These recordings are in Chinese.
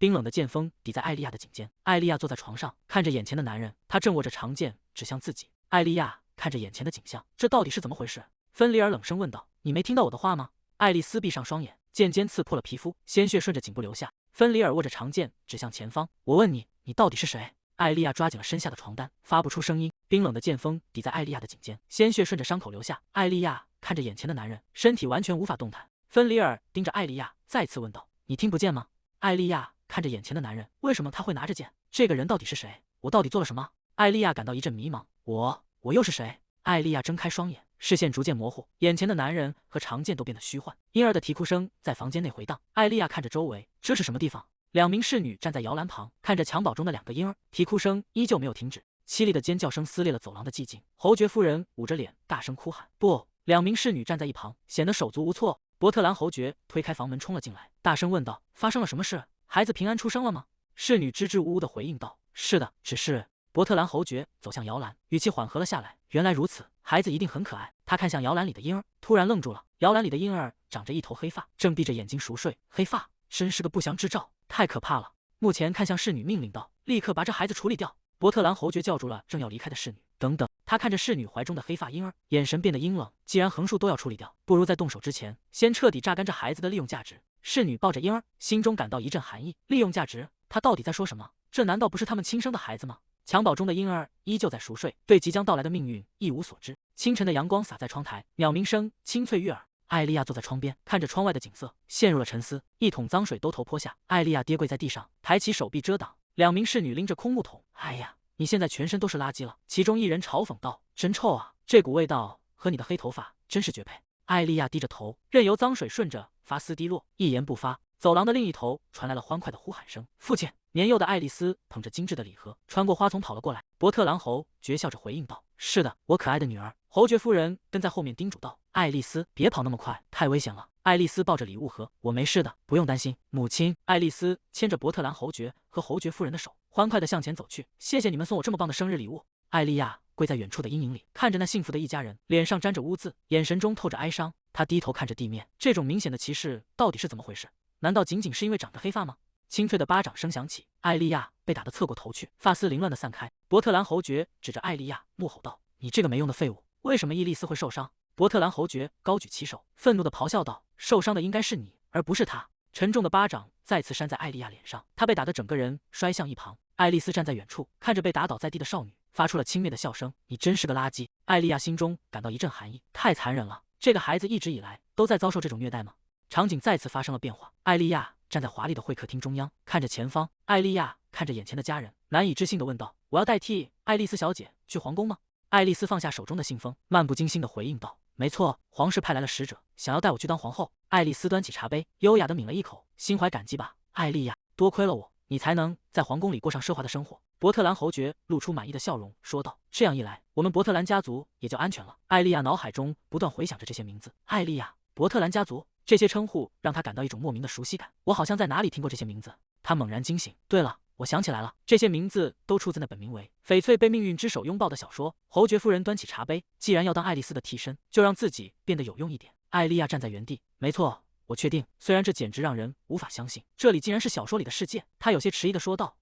冰冷的剑锋抵在艾莉亚的颈间。艾莉亚坐在床上，看着眼前的男人，他正握着长剑指向自己。艾莉亚看着眼前的景象，这到底是怎么回事？芬里尔冷声问道：“你没听到我的话吗？”爱丽丝闭上双眼，剑尖刺破了皮肤，鲜血顺着颈部流下。芬里尔握着长剑指向前方：“我问你，你到底是谁？”艾莉亚抓紧了身下的床单，发不出声音。冰冷的剑锋抵在艾莉亚的颈间，鲜血顺着伤口流下。艾莉亚看着眼前的男人，身体完全无法动弹。芬里尔盯着艾莉亚，再次问道：“你听不见吗？”艾莉亚看着眼前的男人，为什么他会拿着剑？这个人到底是谁？我到底做了什么？艾莉亚感到一阵迷茫。我又是谁？艾莉亚睁开双眼，视线逐渐模糊，眼前的男人和长剑都变得虚幻。婴儿的啼哭声在房间内回荡。艾莉亚看着周围，这是什么地方？两名侍女站在摇篮旁，看着襁褓中的2个婴儿，啼哭声依旧没有停止。凄厉的尖叫声撕裂了走廊的寂静。侯爵夫人捂着脸大声哭喊：“不！”两名侍女站在一旁，显得手足无措。伯特兰侯爵推开房门冲了进来，大声问道：“发生了什么事？孩子平安出生了吗？”侍女支支吾吾地回应道：“是的，只是……”伯特兰侯爵走向摇篮，语气缓和了下来。原来如此，孩子一定很可爱。他看向摇篮里的婴儿，突然愣住了。摇篮里的婴儿长着一头黑发，正闭着眼睛熟睡。黑发真是个不祥之兆，太可怕了。目前看向侍女命令道：“立刻把这孩子处理掉。”伯特兰侯爵叫住了正要离开的侍女。等等，他看着侍女怀中的黑发婴儿，眼神变得阴冷。既然横竖都要处理掉，不如在动手之前，先彻底榨干这孩子的利用价值。侍女抱着婴儿，心中感到一阵寒意。利用价值？他到底在说什么？这难道不是他们亲生的孩子吗？襁褓中的婴儿依旧在熟睡，对即将到来的命运一无所知。清晨的阳光洒在窗台，鸟鸣声清脆悦耳。艾莉亚坐在窗边，看着窗外的景色，陷入了沉思。一桶脏水兜头泼下，艾莉亚跌跪在地上，抬起手臂遮挡。两名侍女拎着空木桶。哎呀，你现在全身都是垃圾了。其中一人嘲讽道：“真臭啊，这股味道和你的黑头发真是绝配。”艾莉亚低着头，任由脏水顺着发丝滴落，一言不发。走廊的另一头传来了欢快的呼喊声：“父亲！”年幼的爱丽丝捧着精致的礼盒，穿过花丛跑了过来。伯特兰侯爵笑着回应道：“是的，我可爱的女儿。”侯爵夫人跟在后面叮嘱道：“爱丽丝，别跑那么快，太危险了。”爱丽丝抱着礼物盒：“我没事的，不用担心。”母亲，爱丽丝牵着伯特兰侯爵和侯爵夫人的手，欢快地向前走去。“谢谢你们送我这么棒的生日礼物。”艾莉亚跪在远处的阴影里，看着那幸福的一家人，脸上沾着污渍，眼神中透着哀伤。她低头看着地面，这种明显的歧视到底是怎么回事？难道仅仅是因为长着黑发吗？清脆的巴掌声响起，艾莉亚被打得侧过头去，发丝凌乱的散开。伯特兰侯爵指着艾莉亚怒吼道：“你这个没用的废物！为什么伊丽丝会受伤？”伯特兰侯爵高举起手，愤怒地咆哮道：“受伤的应该是你，而不是他！”沉重的巴掌再次扇在艾莉亚脸上，她被打得整个人摔向一旁。爱丽丝站在远处，看着被打倒在地的少女，发出了轻蔑的笑声：“你真是个垃圾！”艾莉亚心中感到一阵寒意，太残忍了！这个孩子一直以来都在遭受这种虐待吗？场景再次发生了变化，艾莉亚站在华丽的会客厅中央，看着前方。艾莉亚看着眼前的家人，难以置信地问道：“我要代替爱丽丝小姐去皇宫吗？”爱丽丝放下手中的信封，漫不经心地回应道：“没错，皇室派来了使者，想要带我去当皇后。”爱丽丝端起茶杯，优雅地抿了一口，心怀感激吧，艾莉亚，多亏了我，你才能在皇宫里过上奢华的生活。伯特兰侯爵露出满意的笑容，说道：“这样一来，我们伯特兰家族也就安全了。”艾莉亚脑海中不断回想着这些名字：艾莉亚、伯特兰家族。这些称呼让她感到一种莫名的熟悉感，我好像在哪里听过这些名字。她猛然惊醒，对了，我想起来了，这些名字都出自那本名为《翡翠被命运之手拥抱》的小说。侯爵夫人端起茶杯，既然要当爱丽丝的替身，就让自己变得有用一点。艾莉亚站在原地，没错，我确定，虽然这简直让人无法相信，这里竟然是小说里的世界。她有些迟疑地说道：“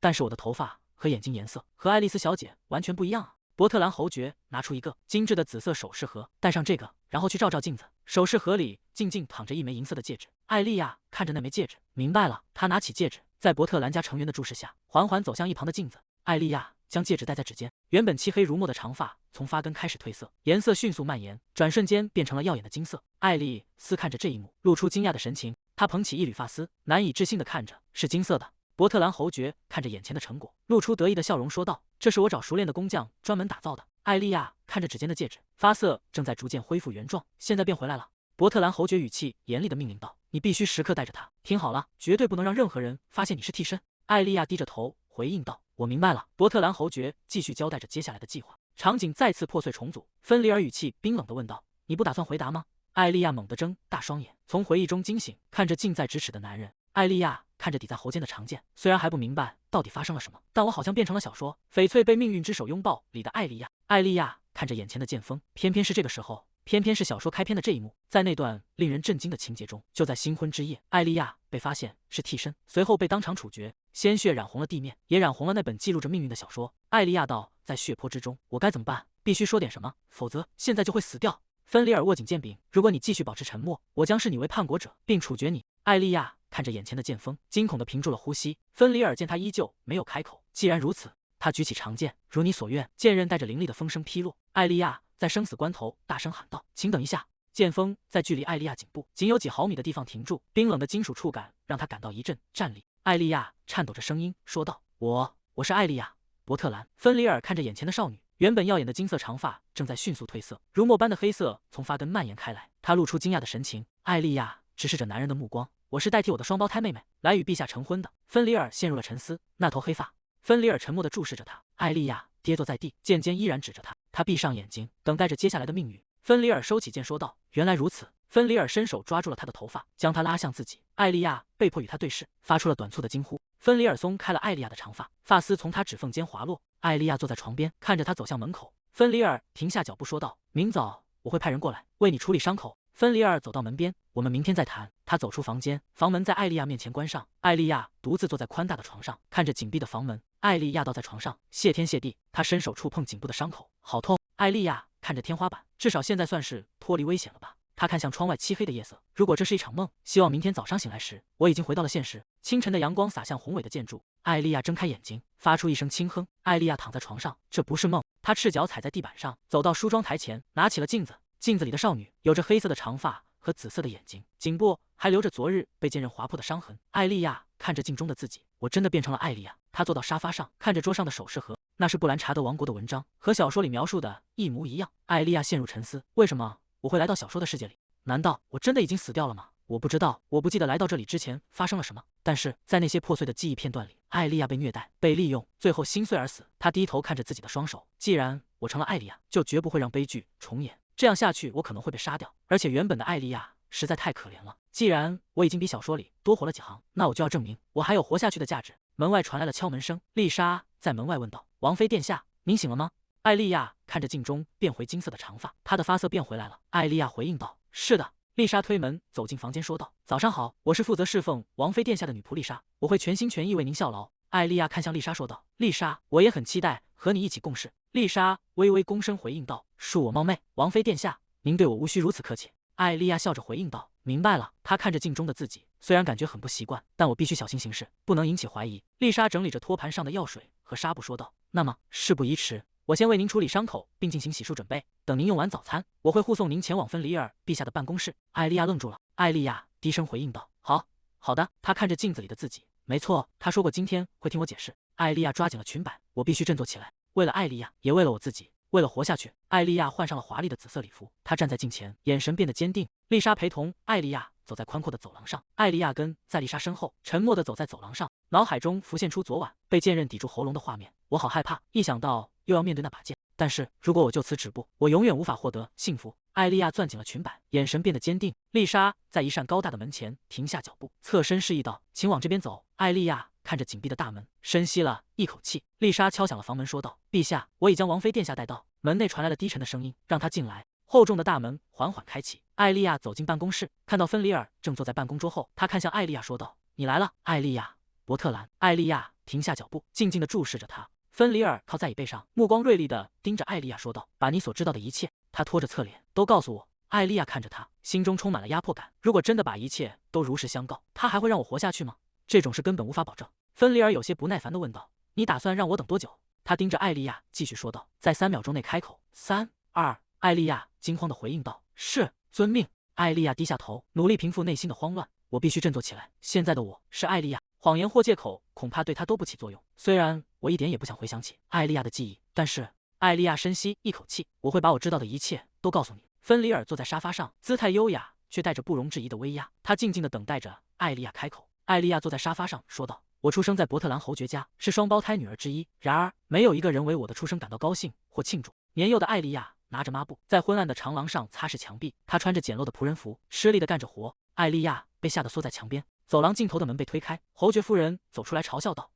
但是我的头发和眼睛颜色和爱丽丝小姐完全不一样啊。”伯特兰侯爵拿出一个精致的紫色首饰盒，戴上这个，然后去照照镜子。首饰盒里静静躺着一枚银色的戒指。艾莉亚看着那枚戒指，明白了。她拿起戒指，在伯特兰家成员的注视下，缓缓走向一旁的镜子。艾莉亚将戒指戴在指尖，原本漆黑如墨的长发从发根开始褪色，颜色迅速蔓延，转瞬间变成了耀眼的金色。爱丽丝看着这一幕，露出惊讶的神情。她捧起一缕发丝，难以置信地看着，是金色的。伯特兰侯爵看着眼前的成果，露出得意的笑容，说道：“这是我找熟练的工匠专门打造的。”艾莉亚看着指尖的戒指，发色正在逐渐恢复原状，现在变回来了。伯特兰侯爵语气严厉地命令道：“你必须时刻带着它，听好了，绝对不能让任何人发现你是替身。”艾莉亚低着头回应道：“我明白了。”伯特兰侯爵继续交代着接下来的计划。场景再次破碎重组，芬里尔语气冰冷地问道：“你不打算回答吗？”艾莉亚猛地睁大双眼，从回忆中惊醒，看着近在咫尺的男人。艾莉亚看着抵在喉间的长剑，虽然还不明白到底发生了什么，但我好像变成了小说《翡翠被命运之手拥抱》里的艾莉亚。艾莉亚看着眼前的剑锋，偏偏是这个时候，偏偏是小说开篇的这一幕，在那段令人震惊的情节中，就在新婚之夜，艾莉亚被发现是替身，随后被当场处决，鲜血染红了地面，也染红了那本记录着命运的小说。艾莉亚道：“在血泊之中，我该怎么办？必须说点什么，否则现在就会死掉。”芬里尔握紧剑柄，如果你继续保持沉默，我将视你为叛国者，并处决你。艾莉亚看着眼前的剑锋，惊恐地屏住了呼吸。芬里尔见他依旧没有开口，既然如此，他举起长剑，如你所愿，剑刃带着凌厉的风声劈落。艾莉亚在生死关头大声喊道：“请等一下！”剑锋在距离艾莉亚颈部仅有几毫米的地方停住，冰冷的金属触感让他感到一阵战栗。艾莉亚颤抖着声音说道：“我是艾莉亚·伯特兰。”芬里尔看着眼前的少女，原本耀眼的金色长发正在迅速褪色，如墨般的黑色从发根蔓延开来。他露出惊讶的神情。艾莉亚直视着男人的目光：“我是代替我的双胞胎妹妹来与陛下成婚的。”芬里尔陷入了沉思。那头黑发。芬里尔沉默地注视着他。艾莉亚跌坐在地，剑尖依然指着他。他闭上眼睛，等待着接下来的命运。芬里尔收起剑，说道：“原来如此。”芬里尔伸手抓住了他的头发，将他拉向自己。艾莉亚被迫与他对视，发出了短促的惊呼。芬里尔松开了艾莉亚的长发，发丝从她指缝间滑落。艾莉亚坐在床边，看着他走向门口。芬里尔停下脚步，说道：“明早我会派人过来为你处理伤口。”芬里尔走到门边：“我们明天再谈。”他走出房间，房门在艾莉亚面前关上。艾莉亚独自坐在宽大的床上，看着紧闭的房门。艾莉亚倒在床上，谢天谢地，她伸手触碰颈部的伤口，好痛。艾莉亚看着天花板，至少现在算是脱离危险了吧。她看向窗外漆黑的夜色，如果这是一场梦，希望明天早上醒来时，我已经回到了现实。清晨的阳光洒向宏伟的建筑。艾莉亚睁开眼睛，发出一声轻哼。艾莉亚躺在床上，这不是梦。她赤脚踩在地板上，走到梳妆台前，拿起了镜子。镜子里的少女有着黑色的长发和紫色的眼睛，颈部还留着昨日被剑刃划破的伤痕。艾莉亚看着镜中的自己，我真的变成了艾莉亚。她坐到沙发上，看着桌上的首饰盒，那是布兰查德王国的文章，和小说里描述的一模一样。艾莉亚陷入沉思，为什么我会来到小说的世界里？难道我真的已经死掉了吗？我不知道，我不记得来到这里之前发生了什么。但是在那些破碎的记忆片段里，艾莉亚被虐待、被利用，最后心碎而死。她低头看着自己的双手，既然我成了艾莉亚，就绝不会让悲剧重演。这样下去，我可能会被杀掉。而且原本的艾莉亚实在太可怜了。既然我已经比小说里多活了几行，那我就要证明我还有活下去的价值。门外传来了敲门声，丽莎在门外问道：“王妃殿下，您醒了吗？”艾莉亚看着镜中变回金色的长发，她的发色变回来了。艾莉亚回应道：“是的。”丽莎推门走进房间，说道：“早上好，我是负责侍奉王妃殿下的女仆丽莎，我会全心全意为您效劳。”艾莉亚看向丽莎说道：“丽莎，我也很期待和你一起共事。”丽莎微微躬身回应道：“恕我冒昧，王妃殿下，您对我无需如此客气。”艾莉亚笑着回应道：“明白了。”她看着镜中的自己，虽然感觉很不习惯，但我必须小心行事，不能引起怀疑。丽莎整理着托盘上的药水和纱布，说道：“那么事不宜迟，我先为您处理伤口，并进行洗漱准备。等您用完早餐，我会护送您前往芬里尔陛下的办公室。”艾莉亚愣住了。艾莉亚低声回应道：“好的。”她看着镜子里的自己，没错，她说过今天会听我解释。艾莉亚抓紧了裙摆，我必须振作起来，为了艾莉亚，也为了我自己，为了活下去。艾莉亚换上了华丽的紫色礼服，她站在镜前，眼神变得坚定。丽莎陪同艾莉亚走在宽阔的走廊上，艾莉亚跟在丽莎身后，沉默地走在走廊上，脑海中浮现出昨晚被剑刃抵住喉咙的画面。我好害怕，一想到又要面对那把剑。但是如果我就此止步，我永远无法获得幸福。艾莉亚攥紧了裙摆，眼神变得坚定。丽莎在一扇高大的门前停下脚步，侧身示意道：“请往这边走。”艾莉亚看着紧闭的大门，深吸了一口气。丽莎敲响了房门，说道：“陛下，我已将王妃殿下带到。”门内传来了低沉的声音：“让她进来。”厚重的大门缓缓开启，艾莉亚走进办公室，看到芬里尔正坐在办公桌后，她看向艾莉亚说道：“你来了，艾莉亚·伯特兰。”艾莉亚停下脚步，静静地注视着他。芬里尔靠在椅背上，目光锐利地盯着艾莉亚说道：“把你所知道的一切。”他拖着侧脸，都告诉我。艾莉亚看着他，心中充满了压迫感。如果真的把一切都如实相告，他还会让我活下去吗？这种事根本无法保证。芬里尔有些不耐烦地问道：“你打算让我等多久？”他盯着艾莉亚，继续说道：“在3秒钟内开口。3、2。”艾莉亚惊慌地回应道：“是，遵命。”艾莉亚低下头，努力平复内心的慌乱。我必须振作起来。现在的我是艾莉亚，谎言或借口恐怕对她都不起作用。虽然我一点也不想回想起艾莉亚的记忆，但是……艾莉亚深吸一口气，我会把我知道的一切都告诉你。芬里尔坐在沙发上，姿态优雅，却带着不容置疑的威压。他静静地等待着艾莉亚开口。艾莉亚坐在沙发上说道：“我出生在伯特兰侯爵家，是双胞胎女儿之一。然而，没有一个人为我的出生感到高兴或庆祝。”年幼的艾莉亚拿着抹布，在昏暗的长廊上擦拭墙壁。她穿着简陋的仆人服，吃力地干着活。艾莉亚被吓得缩在墙边。走廊尽头的门被推开，侯爵夫人走出来嘲笑道：“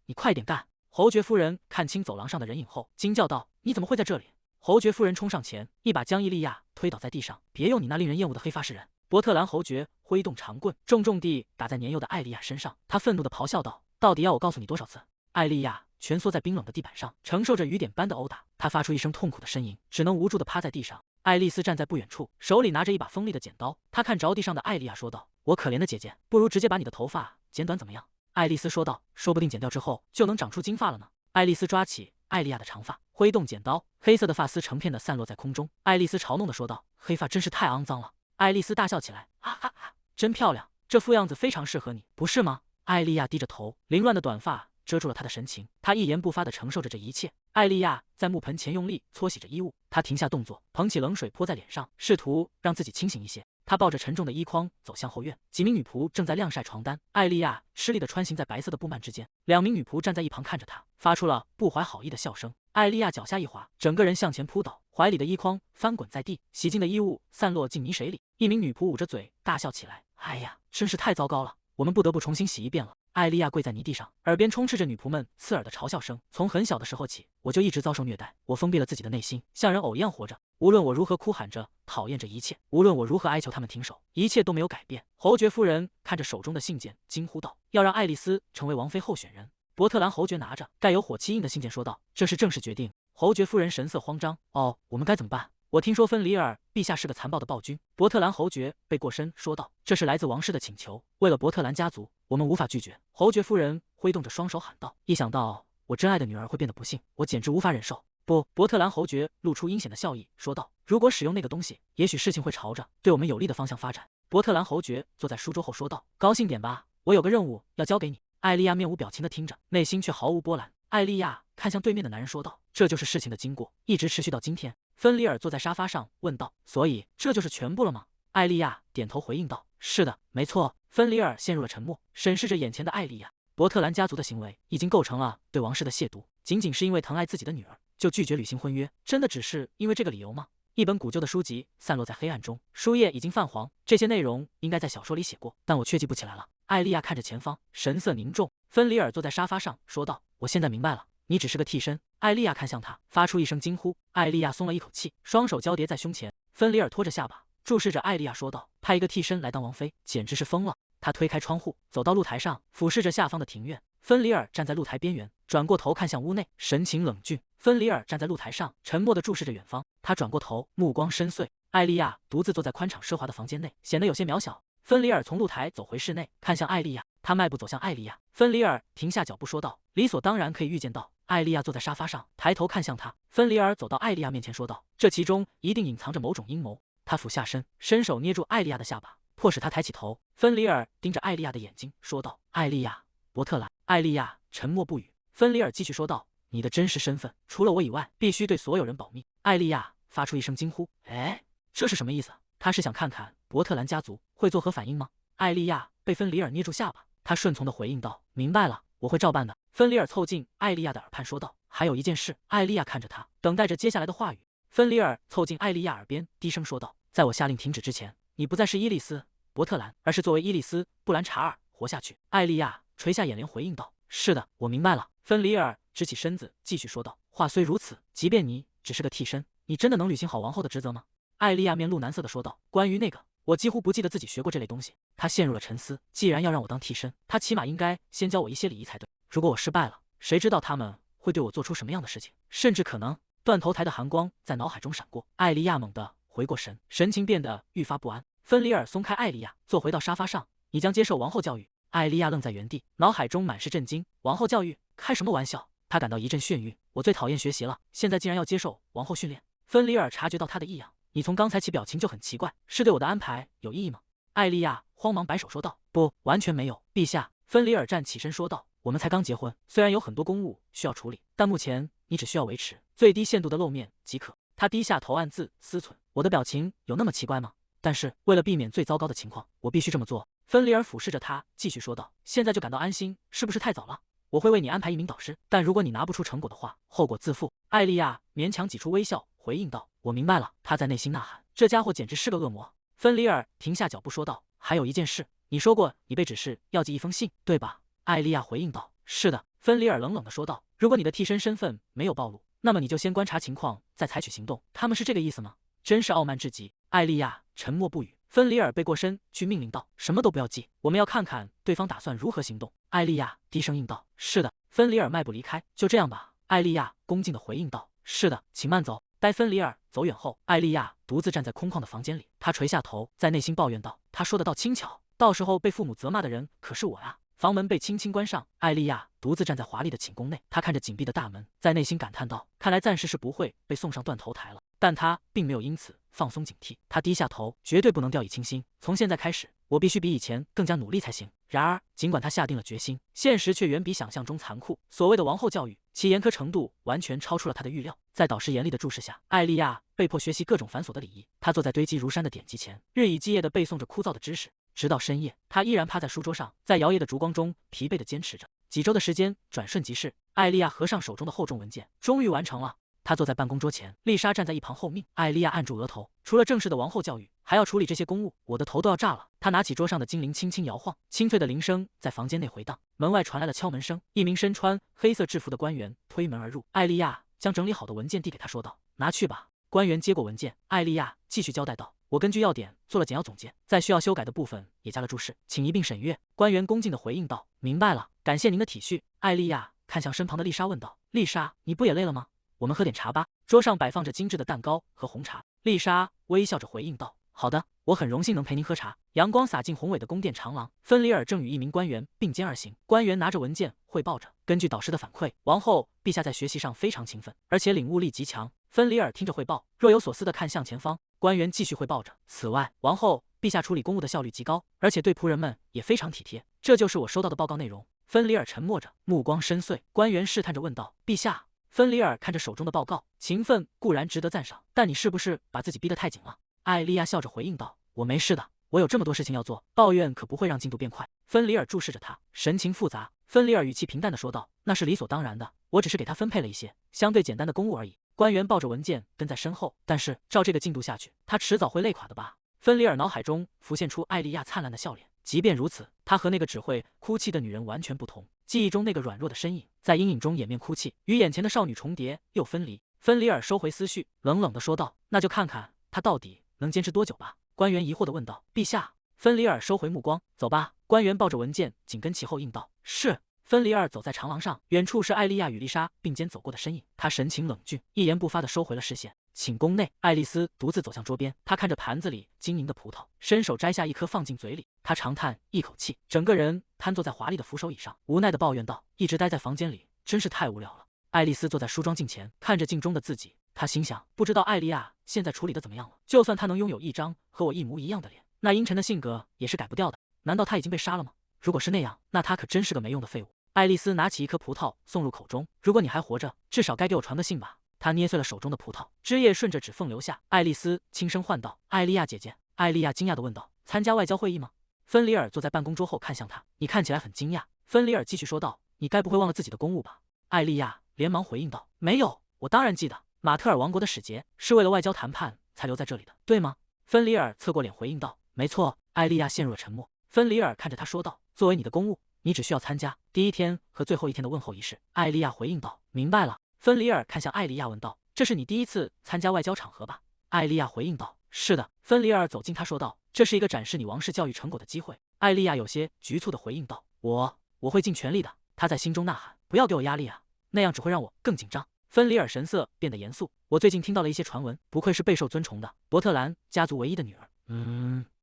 你快点干！”侯爵夫人看清走廊上的人影后，惊叫道：“你怎么会在这里？”侯爵夫人冲上前，一把将伊利亚推倒在地上。别用你那令人厌恶的黑发示人！伯特兰侯爵挥动长棍，重重地打在年幼的艾莉亚身上。他愤怒地咆哮道：“到底要我告诉你多少次？”艾莉亚蜷缩在冰冷的地板上，承受着雨点般的殴打。她发出一声痛苦的呻吟，只能无助地趴在地上。爱丽丝站在不远处，手里拿着一把锋利的剪刀。她看着地上的艾莉亚说道：“我可怜的姐姐，不如直接把你的头发剪短怎么样？”爱丽丝说道：“说不定剪掉之后就能长出金发了呢。”爱丽丝抓起艾莉亚的长发，挥动剪刀，黑色的发丝成片的散落在空中。爱丽丝嘲弄地说道：“黑发真是太肮脏了。”爱丽丝大笑起来：“哈哈哈，真漂亮，这副样子非常适合你，不是吗？”艾莉亚低着头，凌乱的短发遮住了她的神情，她一言不发地承受着这一切。艾莉亚在木盆前用力搓洗着衣物，她停下动作，捧起冷水泼在脸上，试图让自己清醒一些。她抱着沉重的衣筐走向后院，几名女仆正在晾晒床单。艾莉亚吃力地穿行在白色的布幔之间，两名女仆站在一旁看着她，发出了不怀好意的笑声。艾莉亚脚下一滑，整个人向前扑倒，怀里的衣筐翻滚在地，洗净的衣物散落进泥水里。一名女仆捂着嘴大笑起来：“哎呀，真是太糟糕了，我们不得不重新洗一遍了。”艾莉亚跪在泥地上，耳边充斥着女仆们刺耳的嘲笑声。从很小的时候起，我就一直遭受虐待，我封闭了自己的内心，像人偶一样活着。无论我如何哭喊着讨厌这一切，无论我如何哀求他们停手，一切都没有改变。侯爵夫人看着手中的信件，惊呼道：“要让爱丽丝成为王妃候选人。”伯特兰侯爵拿着盖有火漆印的信件说道：“这是正式决定。”侯爵夫人神色慌张：“哦，我们该怎么办？我听说芬里尔陛下是个残暴的暴君。”伯特兰侯爵背过身说道：“这是来自王室的请求，为了伯特兰家族，我们无法拒绝。”侯爵夫人挥动着双手喊道：“一想到我真爱的女儿会变得不幸，我简直无法忍受。”不，伯特兰侯爵露出阴险的笑意说道：“如果使用那个东西，也许事情会朝着对我们有利的方向发展。”伯特兰侯爵坐在书桌后说道：“高兴点吧，我有个任务要交给你。”艾莉亚面无表情地听着，内心却毫无波澜。艾莉亚看向对面的男人说道：“这就是事情的经过，一直持续到今天。”芬里尔坐在沙发上问道：“所以这就是全部了吗？”艾莉亚点头回应道：“是的，没错。”芬里尔陷入了沉默，审视着眼前的艾莉亚。伯特兰家族的行为已经构成了对王室的亵渎，仅仅是因为疼爱自己的女儿，就拒绝履行婚约，真的只是因为这个理由吗？一本古旧的书籍散落在黑暗中，书页已经泛黄，这些内容应该在小说里写过，但我却记不起来了。艾莉亚看着前方，神色凝重。芬里尔坐在沙发上说道：“我现在明白了，你只是个替身。”艾莉亚看向他，发出一声惊呼。艾莉亚松了一口气，双手交叠在胸前。芬里尔拖着下巴，注视着艾莉亚说道：“派一个替身来当王妃，简直是疯了。”他推开窗户，走到露台上，俯视着下方的庭院。芬里尔站在露台边缘，转过头看向屋内，神情冷峻。芬里尔站在露台上，沉默地注视着远方。他转过头，目光深邃。艾莉亚独自坐在宽敞奢华的房间内，显得有些渺小。芬里尔从露台走回室内，看向艾莉亚。他迈步走向艾莉亚。芬里尔停下脚步说道：“理所当然可以预见到。”艾莉亚坐在沙发上，抬头看向他。芬里尔走到艾莉亚面前说道：“这其中一定隐藏着某种阴谋。”他俯下身，伸手捏住艾莉亚的下巴，迫使她抬起头。芬里尔盯着艾莉亚的眼睛说道：“艾莉亚，伯特兰。”艾莉亚沉默不语。芬里尔继续说道：“你的真实身份，除了我以外，必须对所有人保密。”艾莉亚发出一声惊呼：“哎，这是什么意思？他是想看看伯特兰家族会作何反应吗？”艾莉亚被芬里尔捏住下巴，她顺从地回应道：“明白了，我会照办的。”芬里尔凑近艾莉亚的耳畔说道：“还有一件事。”艾莉亚看着他，等待着接下来的话语。芬里尔凑近艾莉亚耳边，低声说道：“在我下令停止之前，你不再是伊丽丝·伯特兰，而是作为伊丽丝·布兰查尔活下去。”艾莉亚垂下眼帘回应道：“是的，我明白了。”芬里尔直起身子，继续说道：“话虽如此，即便你只是个替身，你真的能履行好王后的职责吗？”艾莉亚面露难色地说道：“关于那个，我几乎不记得自己学过这类东西。”她陷入了沉思。既然要让我当替身，她起码应该先教我一些礼仪才对。如果我失败了，谁知道他们会对我做出什么样的事情？甚至可能……断头台的寒光在脑海中闪过。艾莉亚猛地回过神，神情变得愈发不安。芬里尔松开艾莉亚，坐回到沙发上：“你将接受王后教育。”艾莉亚愣在原地，脑海中满是震惊。王后教育？开什么玩笑？她感到一阵眩晕。我最讨厌学习了，现在竟然要接受王后训练。芬里尔察觉到她的异样：“你从刚才起表情就很奇怪，是对我的安排有异议吗？”艾莉亚慌忙摆手说道：“不，完全没有，陛下。”芬里尔站起身说道：“我们才刚结婚，虽然有很多公务需要处理，但目前你只需要维持最低限度的露面即可。”他低下头暗自思忖：“我的表情有那么奇怪吗？但是为了避免最糟糕的情况，我必须这么做。”芬里尔俯视着他，继续说道：“现在就感到安心，是不是太早了？我会为你安排一名导师，但如果你拿不出成果的话，后果自负。”艾莉亚勉强挤出微笑，回应道：“我明白了。”他在内心呐喊：“这家伙简直是个恶魔。”芬里尔停下脚步说道：“还有一件事，你说过你被指示要寄一封信，对吧？”艾莉亚回应道：“是的。”芬里尔冷冷地说道：“如果你的替身身份没有暴露，那么你就先观察情况，再采取行动。他们是这个意思吗？真是傲慢至极。艾莉亚沉默不语。芬里尔背过身去命令道：“什么都不要记，我们要看看对方打算如何行动。”艾莉亚低声应道：“是的。”芬里尔迈步离开。就这样吧。艾莉亚恭敬地回应道：“是的，请慢走。”待芬里尔走远后，艾莉亚独自站在空旷的房间里，她垂下头，在内心抱怨道：“他说的倒轻巧，到时候被父母责骂的人可是我呀。”房门被轻轻关上，艾莉亚独自站在华丽的寝宫内，她看着紧闭的大门，在内心感叹道：“看来暂时是不会被送上断头台了。”但她并没有因此放松警惕，她低下头，绝对不能掉以轻心。从现在开始，我必须比以前更加努力才行。然而，尽管她下定了决心，现实却远比想象中残酷。所谓的王后教育，其严苛程度完全超出了她的预料。在导师严厉的注视下，艾莉亚被迫学习各种繁琐的礼仪。她坐在堆积如山的典籍前，日以继夜地背诵着枯燥的知识。直到深夜，他依然趴在书桌上，在摇曳的烛光中疲惫地坚持着。几周的时间转瞬即逝，艾莉亚合上手中的厚重文件，终于完成了。她坐在办公桌前，丽莎站在一旁候命。艾莉亚按住额头，除了正式的王后教育，还要处理这些公务，我的头都要炸了。她拿起桌上的精灵，轻轻摇晃，清脆的铃声在房间内回荡。门外传来了敲门声，一名身穿黑色制服的官员推门而入。艾莉亚将整理好的文件递给他，说道：“拿去吧。”官员接过文件，艾莉亚继续交代道：“我根据要点做了简要总结，在需要修改的部分也加了注释，请一并审阅。”官员恭敬地回应道：“明白了，感谢您的体恤。”艾莉亚看向身旁的丽莎问道：“丽莎，你不也累了吗？我们喝点茶吧。”桌上摆放着精致的蛋糕和红茶。丽莎微笑着回应道：“好的，我很荣幸能陪您喝茶。”阳光洒进宏伟的宫殿长廊，芬里尔正与一名官员并肩而行。官员拿着文件汇报着：“根据导师的反馈，王后陛下在学习上非常勤奋，而且领悟力极强。”芬里尔听着汇报，若有所思地看向前方。官员继续汇报着：“此外，王后陛下处理公务的效率极高，而且对仆人们也非常体贴。这就是我收到的报告内容。”芬里尔沉默着，目光深邃。官员试探着问道：“陛下？”芬里尔看着手中的报告，勤奋固然值得赞赏，但你是不是把自己逼得太紧了？艾莉亚笑着回应道：“我没事的，我有这么多事情要做，抱怨可不会让进度变快。”芬里尔注视着他，神情复杂。芬里尔语气平淡地说道：“那是理所当然的，我只是给他分配了一些相对简单的公务而已。”官员抱着文件跟在身后，但是照这个进度下去，他迟早会累垮的吧？芬里尔脑海中浮现出艾莉亚灿烂的笑脸。即便如此，她和那个只会哭泣的女人完全不同。记忆中那个软弱的身影，在阴影中掩面哭泣，与眼前的少女重叠又分离。芬里尔收回思绪，冷冷地说道：“那就看看她到底能坚持多久吧。”官员疑惑地问道：“陛下？”芬里尔收回目光，走吧。官员抱着文件紧跟其后应道：“是。”芬里尔走在长廊上，远处是艾莉亚与丽莎并肩走过的身影。她神情冷峻，一言不发地收回了视线。寝宫内，爱丽丝独自走向桌边，她看着盘子里晶莹的葡萄，伸手摘下一颗放进嘴里。她长叹一口气，整个人瘫坐在华丽的扶手椅上，无奈地抱怨道：“一直待在房间里，真是太无聊了。”爱丽丝坐在梳妆镜前，看着镜中的自己，她心想：不知道艾莉亚现在处理的怎么样了？就算她能拥有一张和我一模一样的脸，那阴沉的性格也是改不掉的。难道她已经被杀了吗？如果是那样，那她可真是个没用的废物。爱丽丝拿起一颗葡萄送入口中，如果你还活着，至少该给我传个信吧。她捏碎了手中的葡萄，汁液顺着指缝流下。爱丽丝轻声唤道：“艾莉亚姐姐。”艾莉亚惊讶地问道：“参加外交会议吗？”芬里尔坐在办公桌后看向她：“你看起来很惊讶。”芬里尔继续说道：“你该不会忘了自己的公务吧？”艾莉亚连忙回应道：“没有，我当然记得。马特尔王国的使节是为了外交谈判才留在这里的，对吗？”芬里尔侧过脸回应道：“没错。”艾莉亚陷入了沉默。芬里尔看着她说道：“作为你的公务，你只需要参加第一天和最后一天的问候仪式。”艾莉亚回应道：“明白了。”芬里尔看向艾莉亚问道：“这是你第一次参加外交场合吧？”艾莉亚回应道：“是的。”芬里尔走近她说道：“这是一个展示你王室教育成果的机会。”艾莉亚有些局促地回应道：“我会尽全力的。”她在心中呐喊：“不要给我压力啊，那样只会让我更紧张。”芬里尔神色变得严肃：“我最近听到了一些传闻，不愧是备受尊崇的伯特兰家族唯一的女儿。”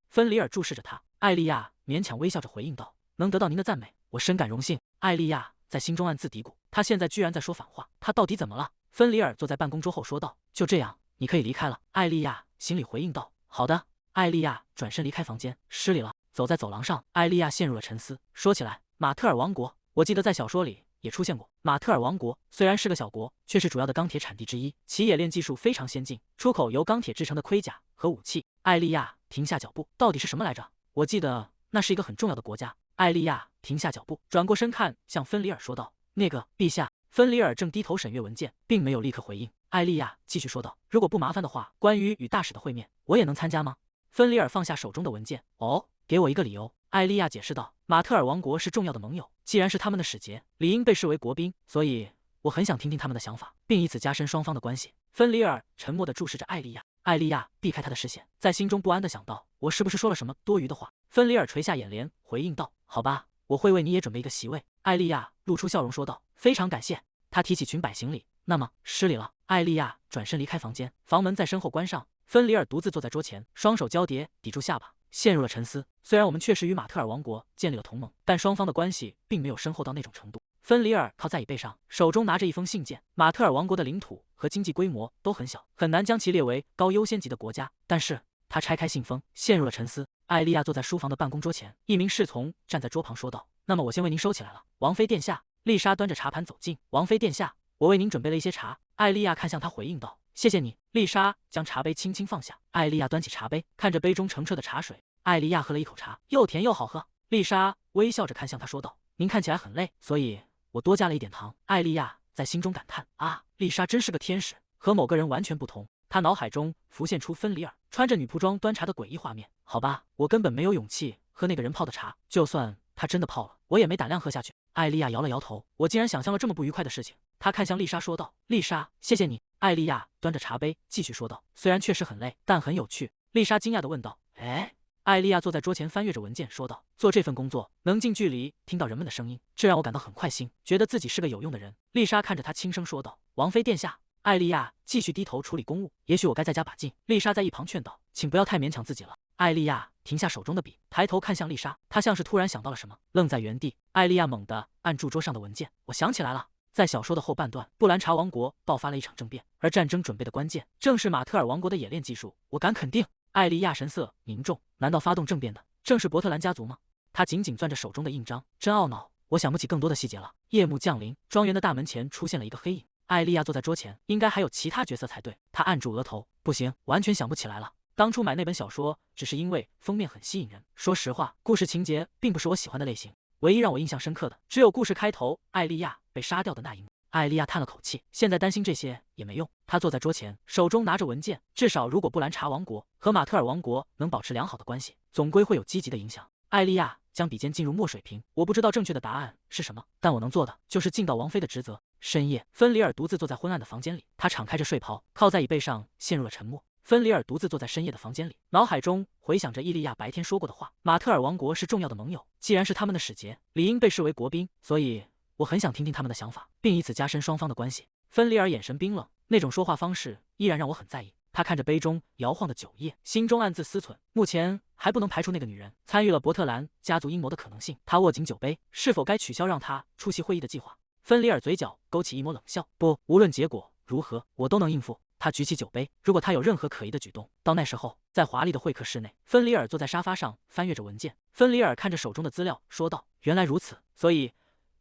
芬里尔注视着她。艾莉亚勉强微笑着回应道：“能得到您的赞美，我深感荣幸。”艾莉亚在心中暗自嘀咕：她现在居然在说反话，她到底怎么了？芬里尔坐在办公桌后说道：“就这样，你可以离开了。”艾莉亚心里回应道：“好的。”艾莉亚转身离开房间，失礼了。走在走廊上，艾莉亚陷入了沉思。说起来，马特尔王国，我记得在小说里也出现过。马特尔王国虽然是个小国，却是主要的钢铁产地之一，其冶炼技术非常先进，出口由钢铁制成的盔甲和武器。艾莉亚停下脚步，到底是什么来着？我记得那是一个很重要的国家。艾莉亚停下脚步，转过身看向芬里尔说道：“那个，陛下。”芬里尔正低头审阅文件，并没有立刻回应。艾莉亚继续说道：“如果不麻烦的话，关于与大使的会面，我也能参加吗？”芬里尔放下手中的文件：“哦，给我一个理由。”艾莉亚解释道：“马特尔王国是重要的盟友，既然是他们的使节，理应被视为国宾，所以我很想听听他们的想法，并以此加深双方的关系。芬里尔沉默地注视着艾莉亚，艾莉亚避开他的视线，在心中不安地想到：我是不是说了什么多余的话？芬里尔垂下眼帘，回应道：好吧，我会为你也准备一个席位。艾莉亚露出笑容说道：非常感谢。她提起裙摆行礼，那么失礼了。艾莉亚转身离开房间，房门在身后关上。芬里尔独自坐在桌前，双手交叠抵住下巴，陷入了沉思。虽然我们确实与马特尔王国建立了同盟，但双方的关系并没有深厚到那种程度。芬里尔靠在椅背上，手中拿着一封信件。马特尔王国的领土和经济规模都很小，很难将其列为高优先级的国家。但是他拆开信封，陷入了沉思。艾莉亚坐在书房的办公桌前，一名侍从站在桌旁说道：那么我先为您收起来了。王妃殿下。丽莎端着茶盘走近，王妃殿下，我为您准备了一些茶。艾莉亚看向他回应道：谢谢你。丽莎将茶杯轻轻放下，艾莉亚端起茶杯，看着杯中澄澈的茶水。艾莉亚喝了一口茶，又甜又好喝。丽莎微笑着看向他说道：您看起来很累，所以我多加了一点糖。艾莉亚在心中感叹：啊，丽莎真是个天使，和某个人完全不同。她脑海中浮现出芬里尔穿着女仆装端茶的诡异画面。好吧，我根本没有勇气喝那个人泡的茶，就算他真的泡了，我也没胆量喝下去。艾莉亚摇了摇头，我竟然想象了这么不愉快的事情。她看向丽莎说道：丽莎，谢谢你。艾莉亚端着茶杯继续说道：虽然确实很累，但很有趣。丽莎惊讶地问道：哎？艾莉亚坐在桌前翻阅着文件，说道：做这份工作能近距离听到人们的声音，这让我感到很快心，觉得自己是个有用的人。丽莎看着她轻声说道：王妃殿下。艾莉亚继续低头处理公务，也许我该在家把劲。丽莎在一旁劝道：请不要太勉强自己了。艾莉亚停下手中的笔，抬头看向丽莎，她像是突然想到了什么，愣在原地。艾莉亚猛地按住桌上的文件，我想起来了。在小说的后半段，布兰查王国爆发了一场政变，而战争准备的关键正是马特尔王国的冶炼技术。我敢肯定。艾莉亚神色凝重，难道发动政变的正是伯特兰家族吗？她紧紧攥着手中的印章，真懊恼。我想不起更多的细节了。夜幕降临，庄园的大门前出现了一个黑影。艾莉亚坐在桌前，应该还有其他角色才对。她按住额头，不行，完全想不起来了。当初买那本小说只是因为封面很吸引人，说实话，故事情节并不是我喜欢的类型。唯一让我印象深刻的，只有故事开头艾莉亚被杀掉的那一幕。艾莉亚叹了口气，现在担心这些也没用。她坐在桌前，手中拿着文件。至少，如果布兰查王国和马特尔王国能保持良好的关系，总归会有积极的影响。艾莉亚将笔尖进入墨水瓶。我不知道正确的答案是什么，但我能做的就是尽到王妃的职责。深夜，芬里尔独自坐在昏暗的房间里，他敞开着睡袍，靠在椅背上，陷入了沉默。芬里尔独自坐在深夜的房间里，脑海中回想着伊利亚白天说过的话：马特尔王国是重要的盟友，既然是他们的使节，理应被视为国宾，所以我很想听听他们的想法，并以此加深双方的关系。芬里尔眼神冰冷，那种说话方式依然让我很在意。他看着杯中摇晃的酒液，心中暗自思忖，目前还不能排除那个女人参与了伯特兰家族阴谋的可能性。他握紧酒杯，是否该取消让他出席会议的计划？芬里尔嘴角勾起一抹冷笑，不，无论结果如何，我都能应付。他举起酒杯，如果他有任何可疑的举动，到那时候，在华丽的会客室内，芬里尔坐在沙发上翻阅着文件。芬里尔看着手中的资料，说道：原来如此，所以